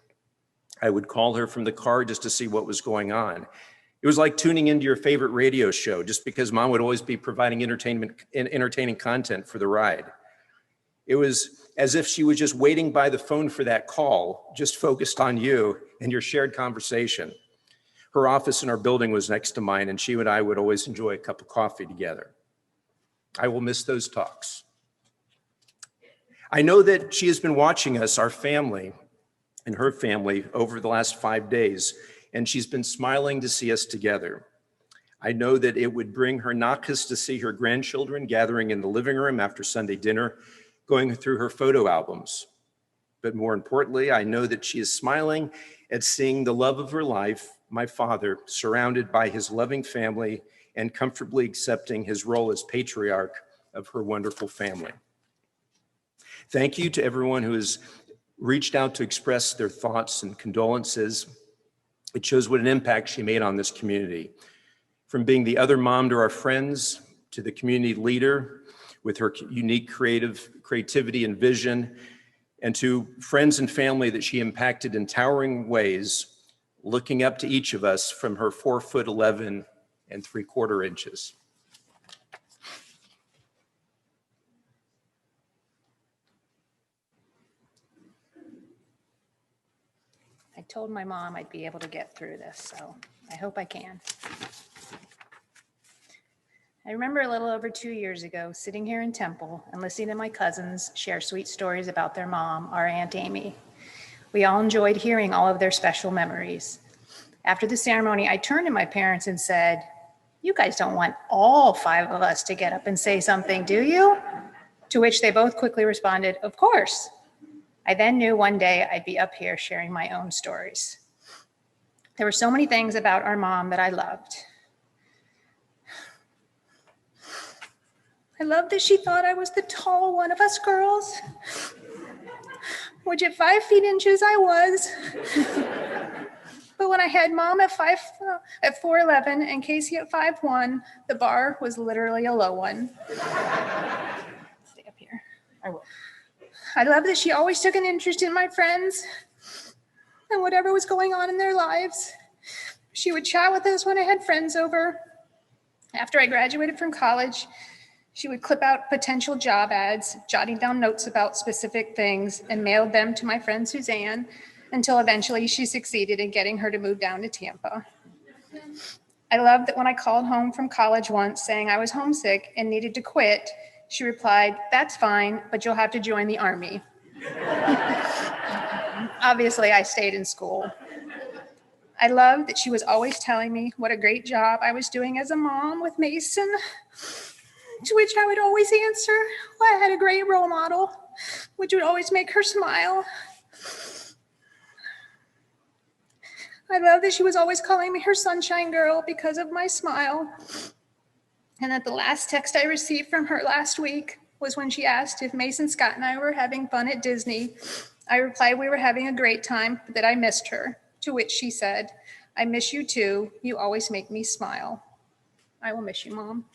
I would call her from the car just to see what was going on. It was like tuning into your favorite radio show, just because Mom would always be providing entertaining content for the ride. It was as if she was just waiting by the phone for that call, just focused on you and your shared conversation. Her office in our building was next to mine, and she and I would always enjoy a cup of coffee together. I will miss those talks. I know that she has been watching us, our family, and her family over the last 5 days, and she's been smiling to see us together. I know that it would bring her knockers to see her grandchildren gathering in the living room after Sunday dinner, going through her photo albums. But more importantly, I know that she is smiling at seeing the love of her life, my father, surrounded by his loving family and comfortably accepting his role as patriarch of her wonderful family. Thank you to everyone who has reached out to express their thoughts and condolences. It shows what an impact she made on this community. From being the other mom to our friends, to the community leader with her unique creativity and vision, and to friends and family that she impacted in towering ways, looking up to each of us from her 4'11" and 3/4 inches. I told my mom I'd be able to get through this, so I hope I can. I remember a little over 2 years ago, sitting here in Temple and listening to my cousins share sweet stories about their mom, our Aunt Amy. We all enjoyed hearing all of their special memories. After the ceremony, I turned to my parents and said, "You guys don't want all 5 of us to get up and say something, do you?" To which they both quickly responded, "Of course." I then knew one day I'd be up here sharing my own stories. There were so many things about our mom that I loved. I loved that she thought I was the tall one of us girls, which at 5 feet inches I was. But when I had Mom at 4'11" and Casey at 5'1", the bar was literally a low one. Stay up here. I will. I love that she always took an interest in my friends and whatever was going on in their lives. She would chat with us when I had friends over. After I graduated from college, she would clip out potential job ads, jotting down notes about specific things, and mailed them to my friend Suzanne until eventually she succeeded in getting her to move down to Tampa. I love that when I called home from college once saying I was homesick and needed to quit, she replied, "That's fine, but you'll have to join the Army." Obviously, I stayed in school. I love that she was always telling me what a great job I was doing as a mom with Mason, to which I would always answer, "Well, I had a great role model," which would always make her smile. I love that she was always calling me her sunshine girl because of my smile. And that the last text I received from her last week was when she asked if Mason, Scott, and I were having fun at Disney. I replied we were having a great time, but that I missed her, to which she said, "I miss you too. You always make me smile." I will miss you, Mom.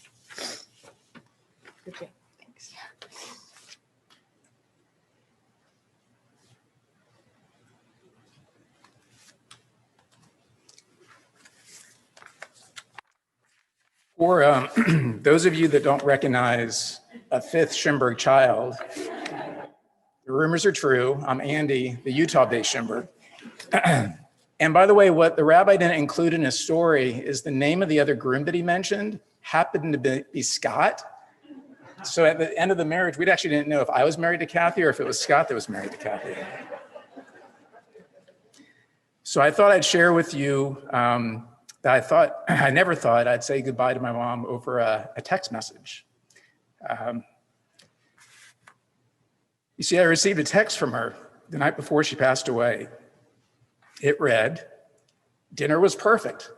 Good job. Thanks. For those of you that don't recognize a fifth Shimberg child, the rumors are true. I'm Andy, the Utah-based Shimberg. And by the way, what the rabbi didn't include in his story is the name of the other groom that he mentioned happened to be Scott. So at the end of the marriage, we actually didn't know if I was married to Kathy or if it was Scott that was married to Kathy. So I thought I'd share with you that I never thought I'd say goodbye to my mom over a text message. You see, I received a text from her the night before she passed away. It read, "Dinner was perfect.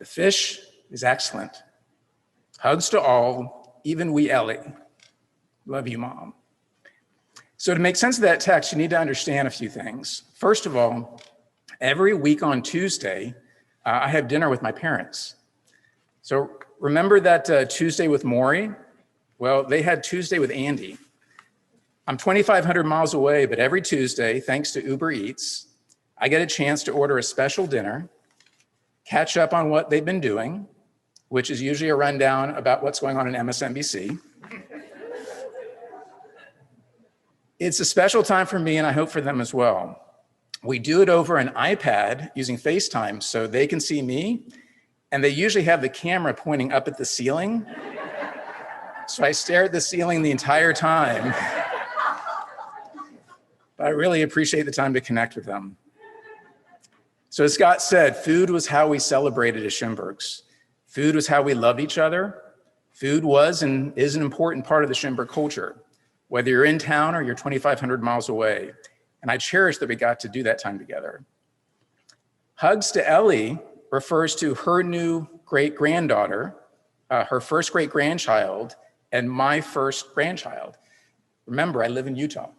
The fish is excellent. Hugs to all, even wee Ellie. Love you, Mom." So to make sense of that text, you need to understand a few things. First of all, every week on Tuesday, I have dinner with my parents. So remember that Tuesday with Maury? Well, they had Tuesday with Andy. I'm 2,500 miles away, but every Tuesday, thanks to Uber Eats, I get a chance to order a special dinner, catch up on what they've been doing, which is usually a rundown about what's going on in MSNBC. It's a special time for me, and I hope for them as well. We do it over an iPad using FaceTime, so they can see me, and they usually have the camera pointing up at the ceiling. So I stare at the ceiling the entire time. But I really appreciate the time to connect with them. So as Scott said, food was how we celebrated as Shimbergs. Food was how we loved each other. Food was and is an important part of the Shimberg culture, whether you're in town or you're 2,500 miles away. And I cherish that we got to do that time together. Hugs to Ellie refers to her new great-granddaughter, her first great-grandchild, and my first grandchild. Remember, I live in Utah.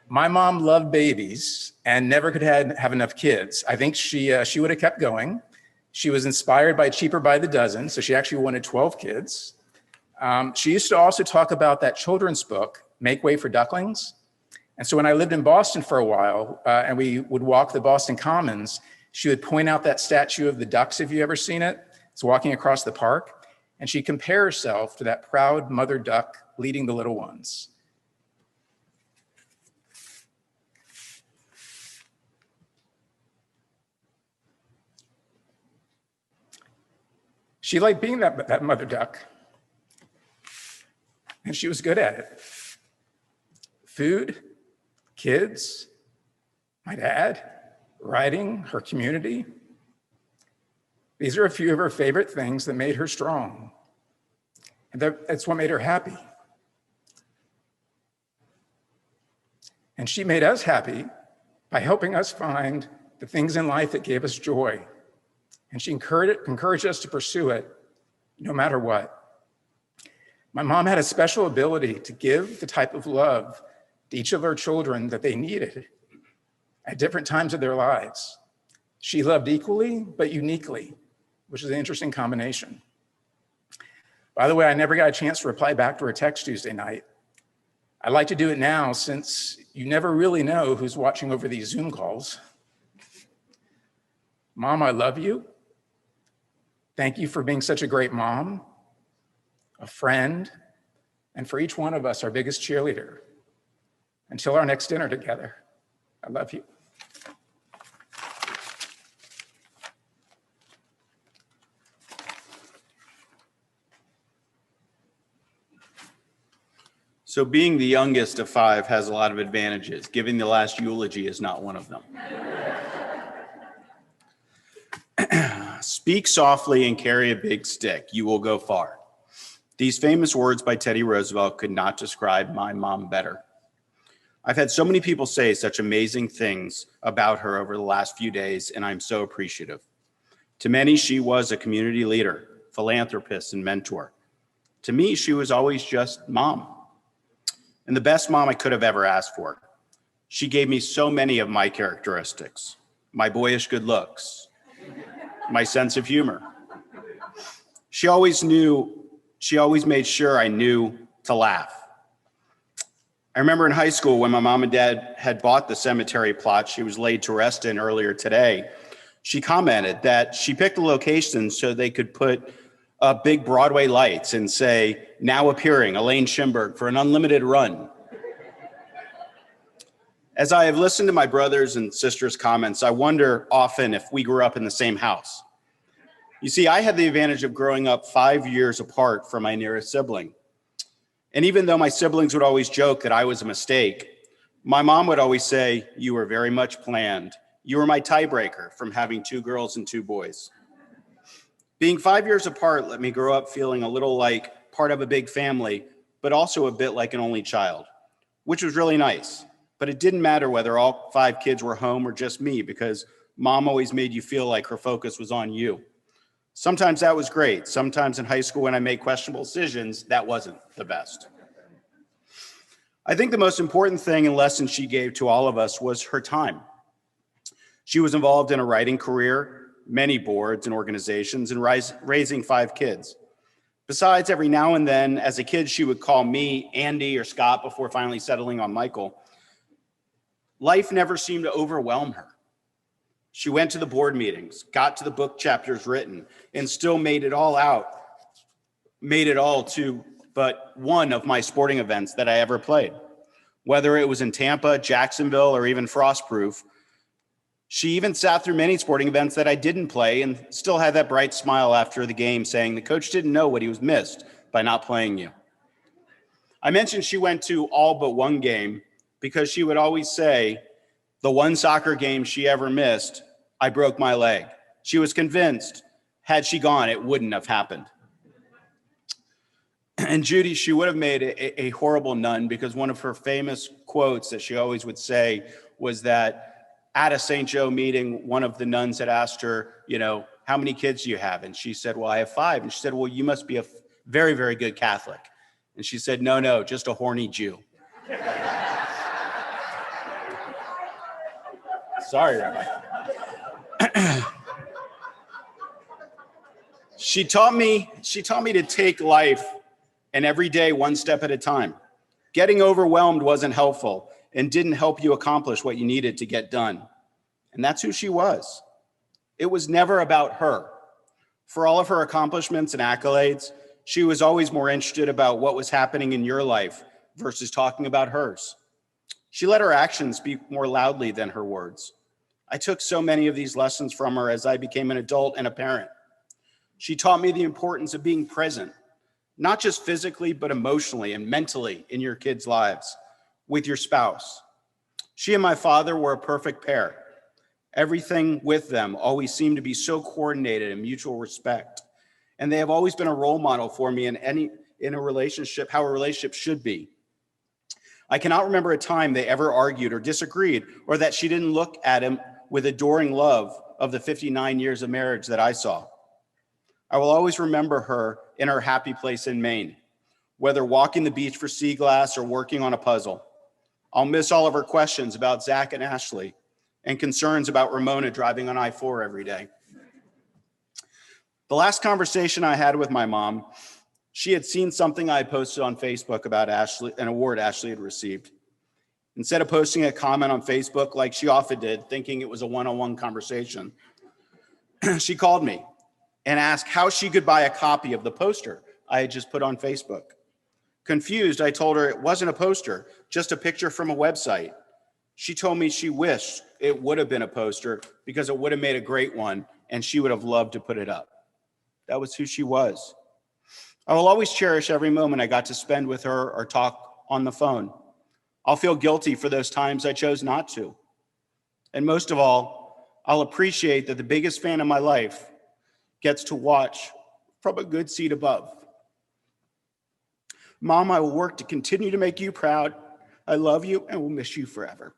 My mom loved babies and never could have enough kids. I think she would have kept going. She was inspired by Cheaper by the Dozen, so she actually wanted 12 kids. She used to also talk about that children's book, Make Way for Ducklings. And so when I lived in Boston for a while and we would walk the Boston Commons, she would point out that statue of the ducks, if you've ever seen it. It's walking across the park. And she'd compare herself to that proud mother duck leading the little ones. She liked being that mother duck, and she was good at it. Food, kids, my dad, writing, her community. These are a few of her favorite things that made her strong, and that's what made her happy. And she made us happy by helping us find the things in life that gave us joy. And she encouraged us to pursue it no matter what. My mom had a special ability to give the type of love to each of her children that they needed at different times of their lives. She loved equally, but uniquely, which is an interesting combination. By the way, I never got a chance to reply back to her text Tuesday night. I'd like to do it now since you never really know who's watching over these Zoom calls. Mom, I love you. Thank you for being such a great mom, a friend, and for each one of us, our biggest cheerleader. Until our next dinner together, I love you. So being the youngest of 5 has a lot of advantages. Giving the last eulogy is not one of them. Speak softly and carry a big stick. You will go far. These famous words by Teddy Roosevelt could not describe my mom better. I've had so many people say such amazing things about her over the last few days, and I'm so appreciative. To many, she was a community leader, philanthropist, and mentor. To me, she was always just mom, and the best mom I could have ever asked for. She gave me so many of my characteristics: my boyish good looks, my sense of humor. She always made sure I knew to laugh. I remember in high school when my mom and dad had bought the cemetery plot she was laid to rest in earlier today, She commented that she picked the location so they could put big Broadway lights and say, "Now appearing, Elaine Shimberg for an unlimited run." As I have listened to my brothers and sisters' comments, I wonder often if we grew up in the same house. You see, I had the advantage of growing up 5 years apart from my nearest sibling. And even though my siblings would always joke that I was a mistake, my mom would always say, "You were very much planned. You were my tiebreaker from having 2 girls and 2 boys." Being 5 years apart let me grow up feeling a little like part of a big family, but also a bit like an only child, which was really nice. But it didn't matter whether all 5 kids were home or just me, because mom always made you feel like her focus was on you. Sometimes that was great. Sometimes in high school when I made questionable decisions, that wasn't the best. I think the most important thing and lesson she gave to all of us was her time. She was involved in a writing career, many boards and organizations, and raising 5 kids. Besides, every now and then, as a kid, she would call me, Andy, or Scott before finally settling on Michael. Life never seemed to overwhelm her. She went to the board meetings, got to the book chapters written, and still made it all to but one of my sporting events that I ever played. Whether it was in Tampa, Jacksonville, or even Frostproof, she even sat through many sporting events that I didn't play and still had that bright smile after the game saying the coach didn't know what he was missed by not playing you. I mentioned she went to all but one game because she would always say, the one soccer game she ever missed, I broke my leg. She was convinced, had she gone, it wouldn't have happened. And Judy, she would have made a horrible nun, because one of her famous quotes that she always would say was that at a St. Joe meeting, one of the nuns had asked her, how many kids do you have? And she said, well, I have 5. And she said, well, you must be a very, very good Catholic. And she said, no, just a horny Jew. Sorry, Rabbi. She taught me to take life and every day one step at a time. Getting overwhelmed wasn't helpful and didn't help you accomplish what you needed to get done. And that's who she was. It was never about her. For all of her accomplishments and accolades, she was always more interested about what was happening in your life versus talking about hers. She let her actions speak more loudly than her words. I took so many of these lessons from her as I became an adult and a parent. She taught me the importance of being present, not just physically, but emotionally and mentally in your kids' lives, with your spouse. She and my father were a perfect pair. Everything with them always seemed to be so coordinated and mutual respect. And they have always been a role model for me in a relationship, how a relationship should be. I cannot remember a time they ever argued or disagreed, or that she didn't look at him with adoring love of the 59 years of marriage that I saw. I will always remember her in her happy place in Maine, whether walking the beach for sea glass or working on a puzzle. I'll miss all of her questions about Zach and Ashley and concerns about Ramona driving on I-4 every day. The last conversation I had with my mom, she had seen something I had posted on Facebook about Ashley, an award Ashley had received. Instead of posting a comment on Facebook like she often did, thinking it was a one-on-one conversation, she called me and asked how she could buy a copy of the poster I had just put on Facebook. Confused, I told her it wasn't a poster, just a picture from a website. She told me she wished it would have been a poster because it would have made a great one and she would have loved to put it up. That was who she was. I will always cherish every moment I got to spend with her or talk on the phone. I'll feel guilty for those times I chose not to. And most of all, I'll appreciate that the biggest fan of my life gets to watch from a good seat above. Mom, I will work to continue to make you proud. I love you and will miss you forever.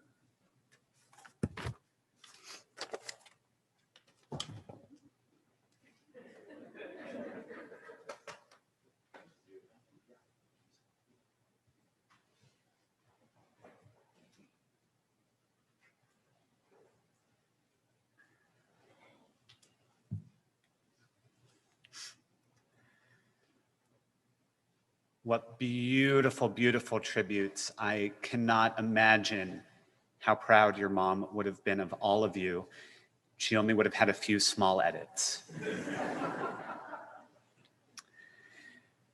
What beautiful, beautiful tributes. I cannot imagine how proud your mom would have been of all of you. She only would have had a few small edits.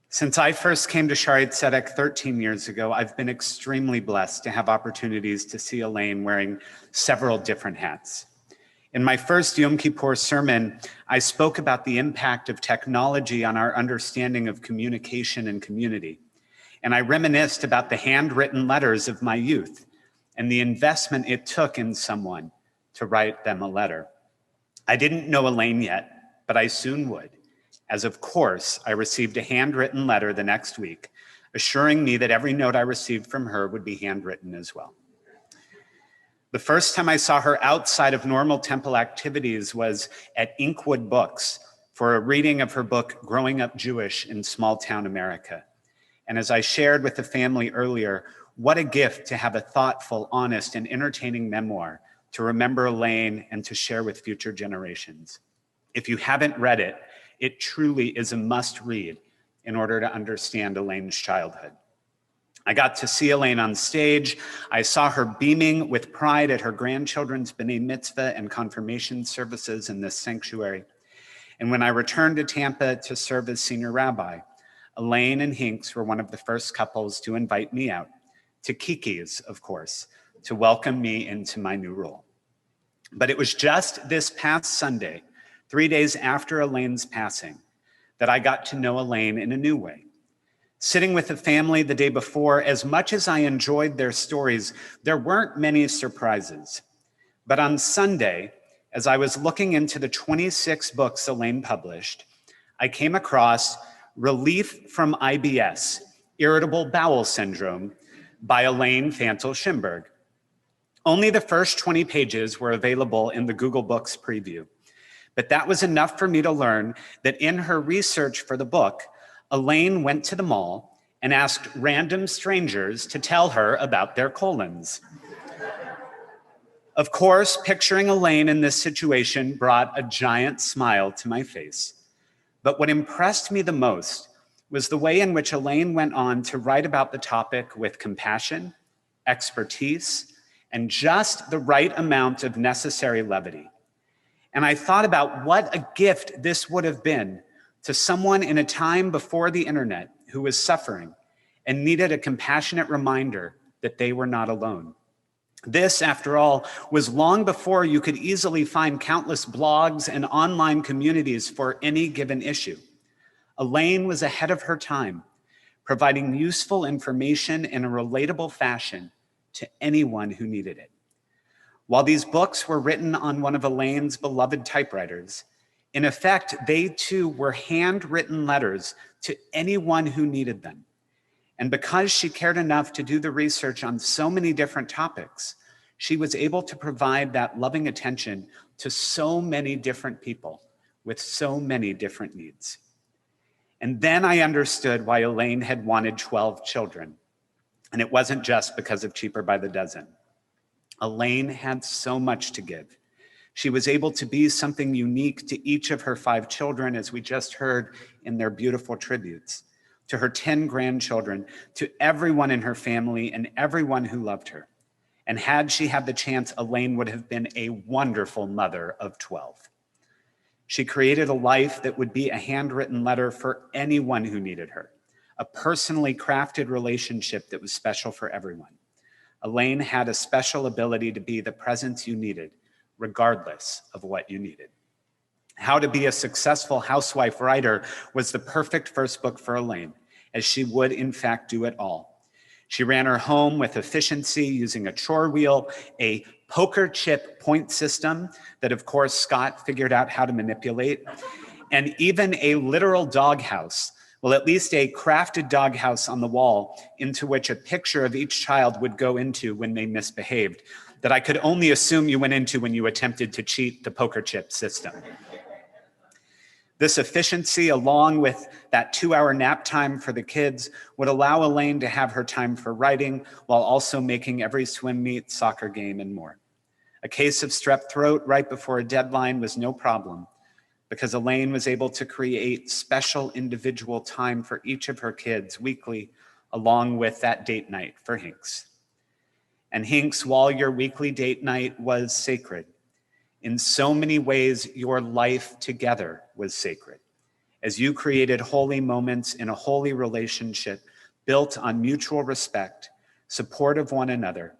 Since I first came to Shaare Zedek 13 years ago, I've been extremely blessed to have opportunities to see Elaine wearing several different hats. In my first Yom Kippur sermon, I spoke about the impact of technology on our understanding of communication and community. And I reminisced about the handwritten letters of my youth and the investment it took in someone to write them a letter. I didn't know Elaine yet, but I soon would, as of course I received a handwritten letter the next week, assuring me that every note I received from her would be handwritten as well. The first time I saw her outside of normal temple activities was at Inkwood Books for a reading of her book, Growing Up Jewish in Small Town America. And as I shared with the family earlier, what a gift to have a thoughtful, honest, and entertaining memoir to remember Elaine and to share with future generations. If you haven't read it, it truly is a must read in order to understand Elaine's childhood. I got to see Elaine on stage. I saw her beaming with pride at her grandchildren's B'nai Mitzvah and confirmation services in this sanctuary. And when I returned to Tampa to serve as senior rabbi, Elaine and Hinks were one of the first couples to invite me out, to Kiki's, of course, to welcome me into my new role. But it was just this past Sunday, 3 days after Elaine's passing, that I got to know Elaine in a new way. Sitting with the family the day before, as much as I enjoyed their stories, there weren't many surprises. But on Sunday, as I was looking into the 26 books Elaine published, I came across Relief from IBS, Irritable Bowel Syndrome, by Elaine Shimberg. Only the first 20 pages were available in the Google Books preview. But that was enough for me to learn that in her research for the book, Elaine went to the mall and asked random strangers to tell her about their colons. Of course, picturing Elaine in this situation brought a giant smile to my face. But what impressed me the most was the way in which Elaine went on to write about the topic with compassion, expertise, and just the right amount of necessary levity. And I thought about what a gift this would have been to someone in a time before the internet who was suffering and needed a compassionate reminder that they were not alone. This, after all, was long before you could easily find countless blogs and online communities for any given issue. Elaine was ahead of her time, providing useful information in a relatable fashion to anyone who needed it. While these books were written on one of Elaine's beloved typewriters, in effect, they too were handwritten letters to anyone who needed them. And because she cared enough to do the research on so many different topics, she was able to provide that loving attention to so many different people with so many different needs. And then I understood why Elaine had wanted 12 children. And it wasn't just because of cheaper by the dozen. Elaine had so much to give. She was able to be something unique to each of her 5 children, as we just heard in their beautiful tributes, to her 10 grandchildren, to everyone in her family and everyone who loved her. And had she had the chance, Elaine would have been a wonderful mother of 12. She created a life that would be a handwritten letter for anyone who needed her, a personally crafted relationship that was special for everyone. Elaine had a special ability to be the presence you needed, regardless of what you needed. How to Be a Successful Housewife Writer was the perfect first book for Elaine, as she would in fact do it all. She ran her home with efficiency using a chore wheel, a poker chip point system that of course Scott figured out how to manipulate, and even a literal doghouse, well, at least a crafted doghouse on the wall into which a picture of each child would go into when they misbehaved, that I could only assume you went into when you attempted to cheat the poker chip system. This efficiency, along with that 2-hour nap time for the kids, would allow Elaine to have her time for writing while also making every swim meet, soccer game, and more. A case of strep throat right before a deadline was no problem, because Elaine was able to create special individual time for each of her kids weekly, along with that date night for Hinks. And Hinks, while your weekly date night was sacred, In so many ways, your life together was sacred, as you created holy moments in a holy relationship built on mutual respect, support of one another,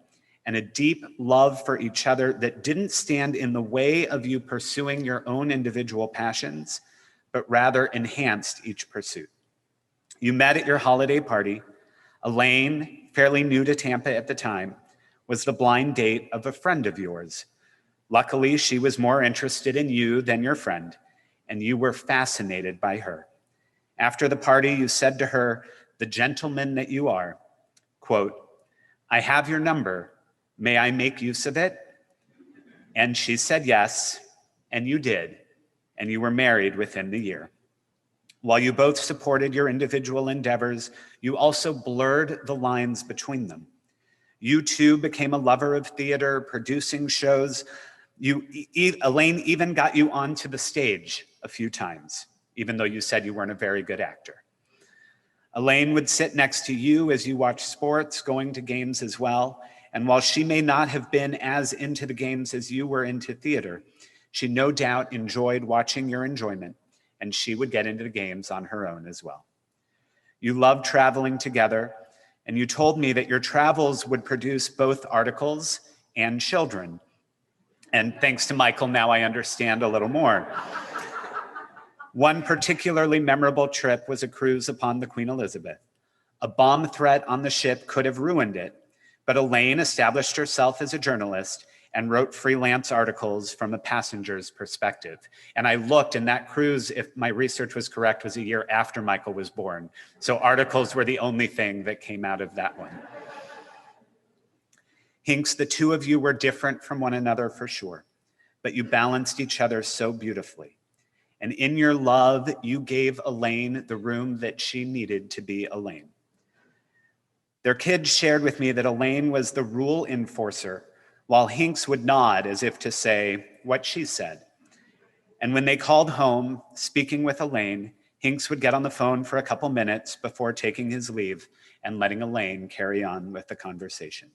and a deep love for each other that didn't stand in the way of you pursuing your own individual passions, but rather enhanced each pursuit. You met at your holiday party. Elaine, fairly new to Tampa at the time, was the blind date of a friend of yours. Luckily, she was more interested in you than your friend, and you were fascinated by her. After the party, you said to her, the gentleman that you are, quote, "I have your number. May I make use of it?" And she said yes, and you did, and you were married within the year. While you both supported your individual endeavors, you also blurred the lines between them. You too became a lover of theater, producing shows. Elaine even got you onto the stage a few times, even though you said you weren't a very good actor. Elaine would sit next to you as you watched sports, going to games as well. And while she may not have been as into the games as you were into theater, she no doubt enjoyed watching your enjoyment, and she would get into the games on her own as well. You loved traveling together, and you told me that your travels would produce both articles and children. And thanks to Michael, now I understand a little more. One particularly memorable trip was a cruise upon the Queen Elizabeth. A bomb threat on the ship could have ruined it, but Elaine established herself as a journalist and wrote freelance articles from a passenger's perspective. And I looked, and that cruise, if my research was correct, was a year after Michael was born. So articles were the only thing that came out of that one. Hinks, the two of you were different from one another for sure, but you balanced each other so beautifully. And in your love, you gave Elaine the room that she needed to be Elaine. Their kids shared with me that Elaine was the rule enforcer, while Hinks would nod as if to say what she said. And when they called home, speaking with Elaine, Hinks would get on the phone for a couple minutes before taking his leave and letting Elaine carry on with the conversation.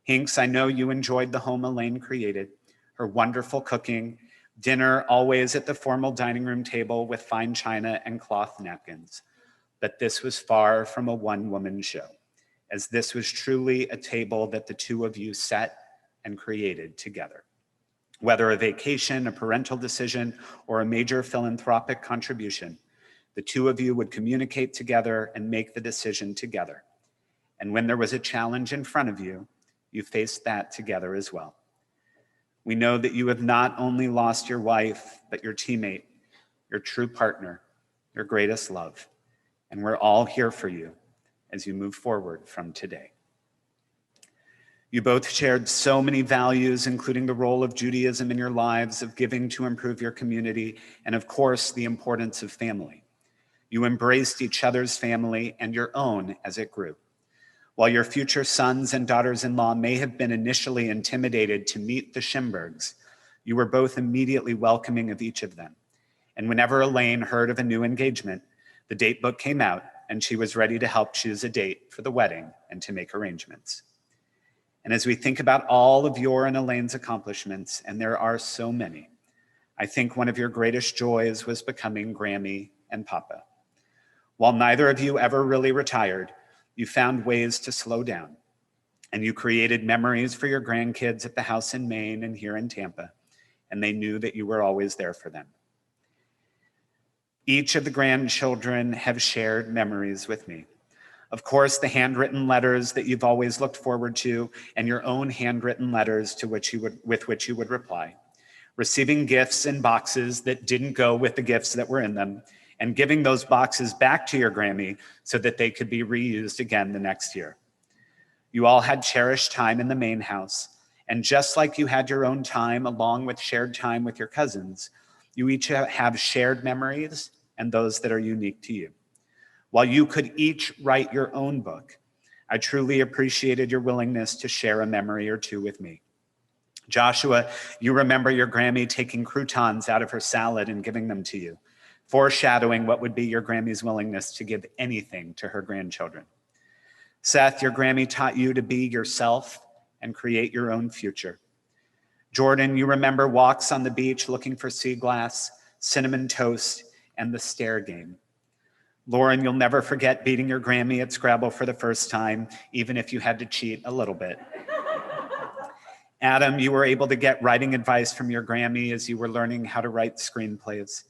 Hinks, I know you enjoyed the home Elaine created, her wonderful cooking, dinner always at the formal dining room table with fine china and cloth napkins. But this was far from a one-woman show, as this was truly a table that the two of you set and created together. Whether a vacation, a parental decision, or a major philanthropic contribution, the two of you would communicate together and make the decision together. And when there was a challenge in front of you, you faced that together as well. We know that you have not only lost your wife, but your teammate, your true partner, your greatest love. And we're all here for you as you move forward from today. You both shared so many values, including the role of Judaism in your lives, of giving to improve your community, and of course, the importance of family. You embraced each other's family and your own as it grew. While your future sons and daughters-in-law may have been initially intimidated to meet the Shimbergs, you were both immediately welcoming of each of them. And whenever Elaine heard of a new engagement, the date book came out and she was ready to help choose a date for the wedding and to make arrangements. And as we think about all of your and Elaine's accomplishments, and there are so many, I think one of your greatest joys was becoming Grammy and Papa. While neither of you ever really retired, you found ways to slow down, and you created memories for your grandkids at the house in Maine and here in Tampa, and they knew that you were always there for them. Each of the grandchildren have shared memories with me. Of course, the handwritten letters that you've always looked forward to, and your own handwritten letters with which you would reply. Receiving gifts in boxes that didn't go with the gifts that were in them, and giving those boxes back to your Grammy so that they could be reused again the next year. You all had cherished time in the main house, and just like you had your own time along with shared time with your cousins, you each have shared memories and those that are unique to you. While you could each write your own book, I truly appreciated your willingness to share a memory or two with me. Joshua, you remember your Grammy taking croutons out of her salad and giving them to you, foreshadowing what would be your Grammy's willingness to give anything to her grandchildren. Seth, your Grammy taught you to be yourself and create your own future. Jordan, you remember walks on the beach looking for sea glass, cinnamon toast, and the stair game. Lauren, you'll never forget beating your Grammy at Scrabble for the first time, even if you had to cheat a little bit. Adam, you were able to get writing advice from your Grammy as you were learning how to write screenplays.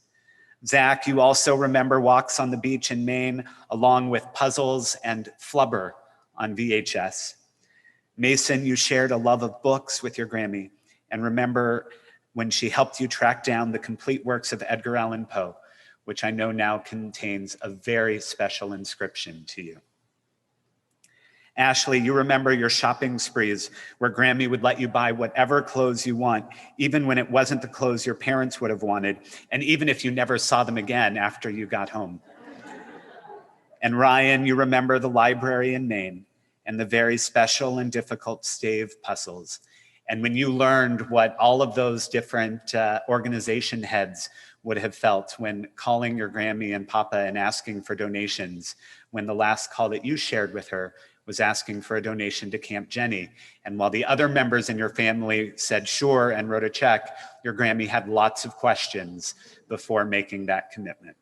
Zach, you also remember walks on the beach in Maine, along with puzzles and flubber on VHS. Mason, you shared a love of books with your Grammy, and remember when she helped you track down the complete works of Edgar Allan Poe, which I know now contains a very special inscription to you. Ashley, you remember your shopping sprees where Grammy would let you buy whatever clothes you want, even when it wasn't the clothes your parents would have wanted, and even if you never saw them again after you got home. And Ryan, you remember the library in Maine and the very special and difficult stave puzzles. And when you learned what all of those different organization heads would have felt when calling your Grammy and Papa and asking for donations, when the last call that you shared with her was asking for a donation to Camp Jenny. And while the other members in your family said sure and wrote a check, your Grammy had lots of questions before making that commitment.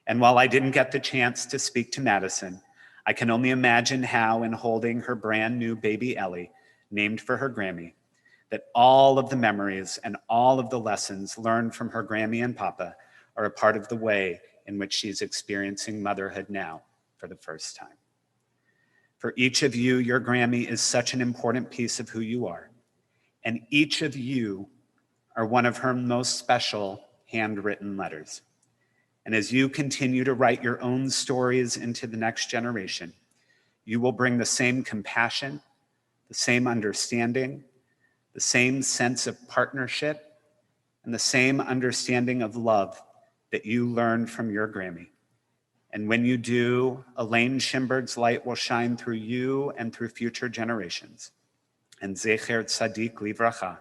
And while I didn't get the chance to speak to Madison, I can only imagine how, in holding her brand new baby Ellie, named for her Grammy, that all of the memories and all of the lessons learned from her Grammy and Papa are a part of the way in which she's experiencing motherhood now for the first time. For each of you, your Grammy is such an important piece of who you are, and each of you are one of her most special handwritten letters. And as you continue to write your own stories into the next generation, you will bring the same compassion, the same understanding, the same sense of partnership, and the same understanding of love that you learned from your Grammy. And when you do, Elaine Shimberg's light will shine through you and through future generations. And Zecher Tzadik Livracha,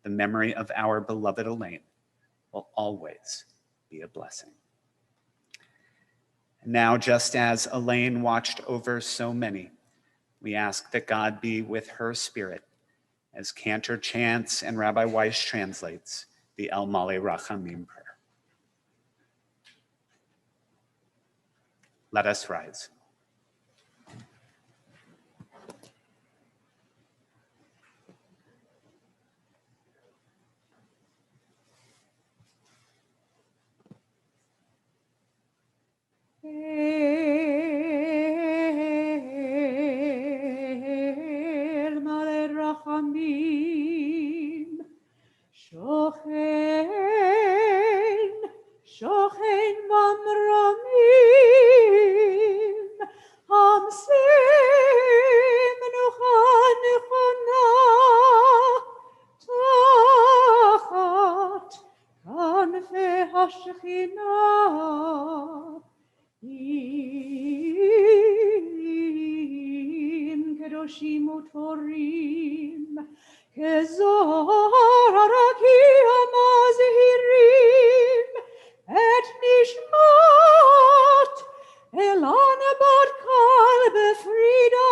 the memory of our beloved Elaine, will always be a blessing. And now, just as Elaine watched over so many, we ask that God be with her spirit as Cantor chants and Rabbi Weiss translates the El Malei Rachamim prayer. Let us rise. El Malei Rachamim, Shochen, Shochen Mamramim, Hamsim Nucha Nechona, Tachat Kanfei HaShekhinah, Im Kedoshim Utorim, Kezor Harakim Azhirim, Et Nishmat Elana Bat Kal Befrida,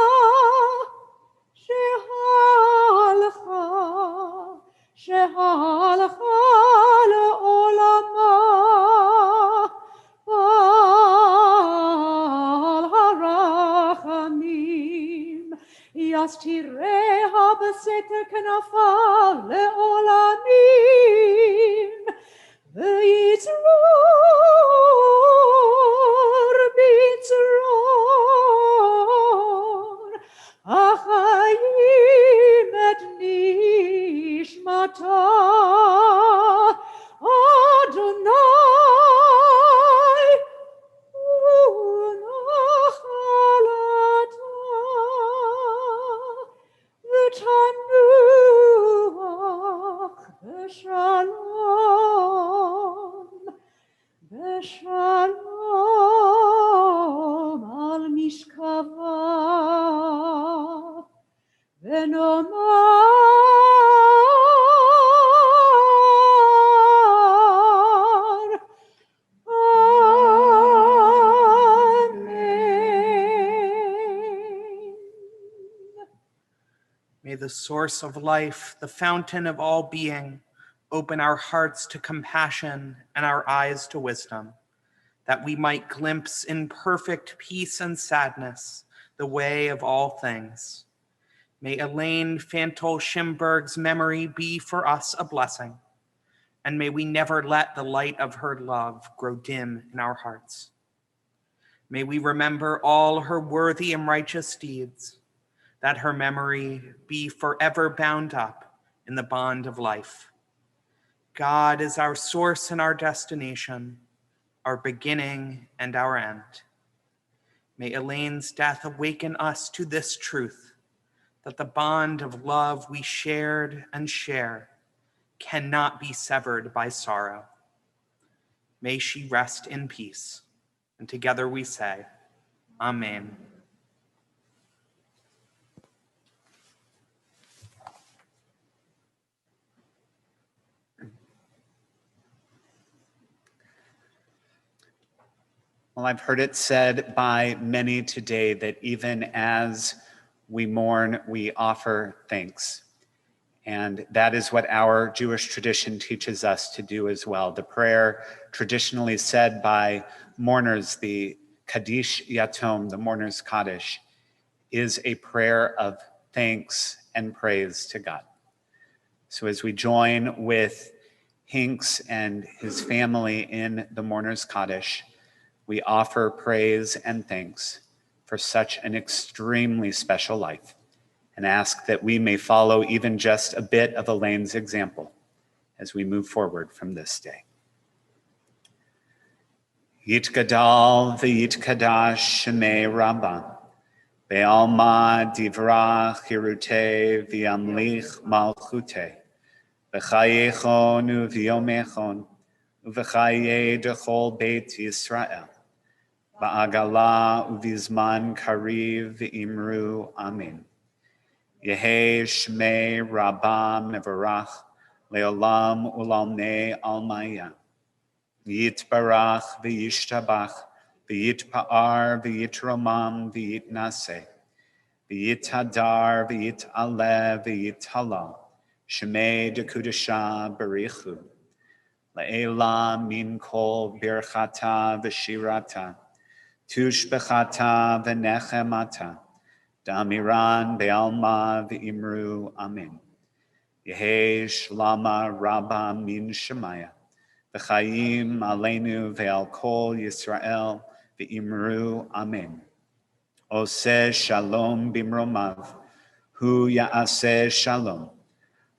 Shehalcha Le'olama, Al Harachamim, Yastireha B'seter Knafa Le'olamim, V'yitzror b'yitzror, Achayim et nishmata, Adonai u'nachalata, v'tanuach b'shalom, b'shalom al mishkava, v'nomar Amen. May the the source of life, the fountain of all being, open our hearts to compassion and our eyes to wisdom, that we might glimpse in perfect peace and sadness the way of all things. May Elaine Shimberg's memory be for us a blessing, and may we never let the light of her love grow dim in our hearts. May we remember all her worthy and righteous deeds, that her memory be forever bound up in the bond of life. God is our source and our destination, our beginning and our end. May Elaine's death awaken us to this truth, that the bond of love we shared and share cannot be severed by sorrow. May she rest in peace. And together we say, Amen. Well, I've heard it said by many today that even as we mourn, we offer thanks. And that is what our Jewish tradition teaches us to do as well. The prayer traditionally said by mourners, the Kaddish Yatom, the mourner's Kaddish, is a prayer of thanks and praise to God. So as we join with Hinks and his family in the mourner's Kaddish, we offer praise and thanks for such an extremely special life and ask that we may follow even just a bit of Elaine's example as we move forward from this day. Yitgadal v'yitkadash shemei Rabbah, be'alma divra chirute v'yamlich malchute, v'chayechon u'v'yomechon, u'v'chaye dechol beit Yisrael, ba'agala u'vizman kariv v'imru amen. Yehi Shmei Rabbah Mevarach Leolam Ulalnei Almaya. Yitbarach v'yishtabach v'yitpa'ar v'yitromam v'yitnase v'yithadar v'yit'aleh v'yithalal Shmei dekudasha barichu Le'ela min kol birchata v'shirata tushbechata v'nechemata Damiran be'alma v'imru amen. Yehi shlama rabba min shemaya. V'chayim aleinu ve'al kol Yisrael v'imru amen. Oseh shalom bimromav. Hu ya'aseh shalom.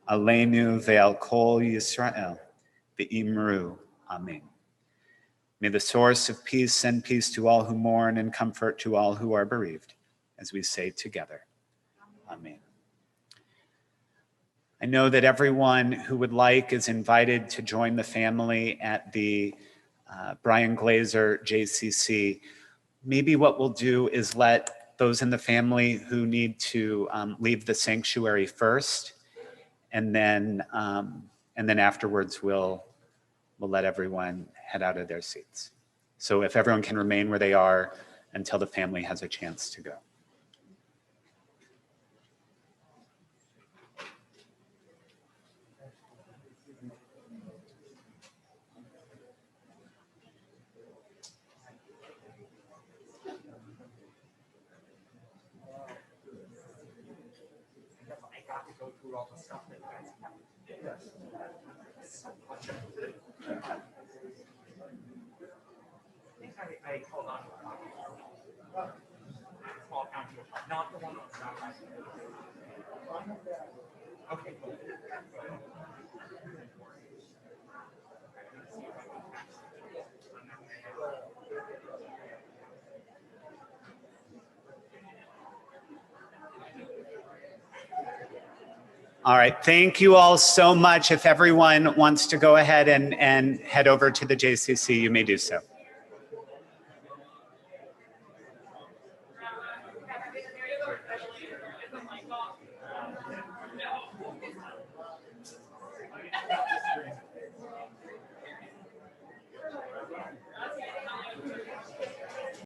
Aleinu ve'al kol Yisrael v'imru amen. May the source of peace send peace to all who mourn and comfort to all who are bereaved. As we say together, amen. I know that everyone who would like is invited to join the family at the Brian Glaser JCC. Maybe what we'll do is let those in the family who need to leave the sanctuary first, and then afterwards we'll let everyone head out of their seats. So if everyone can remain where they are until the family has a chance to go. I hold on to a copy. Small county, not the one that's not right. Okay, cool. All right, thank you all so much. If everyone wants to go ahead and head over to the JCC, you may do so.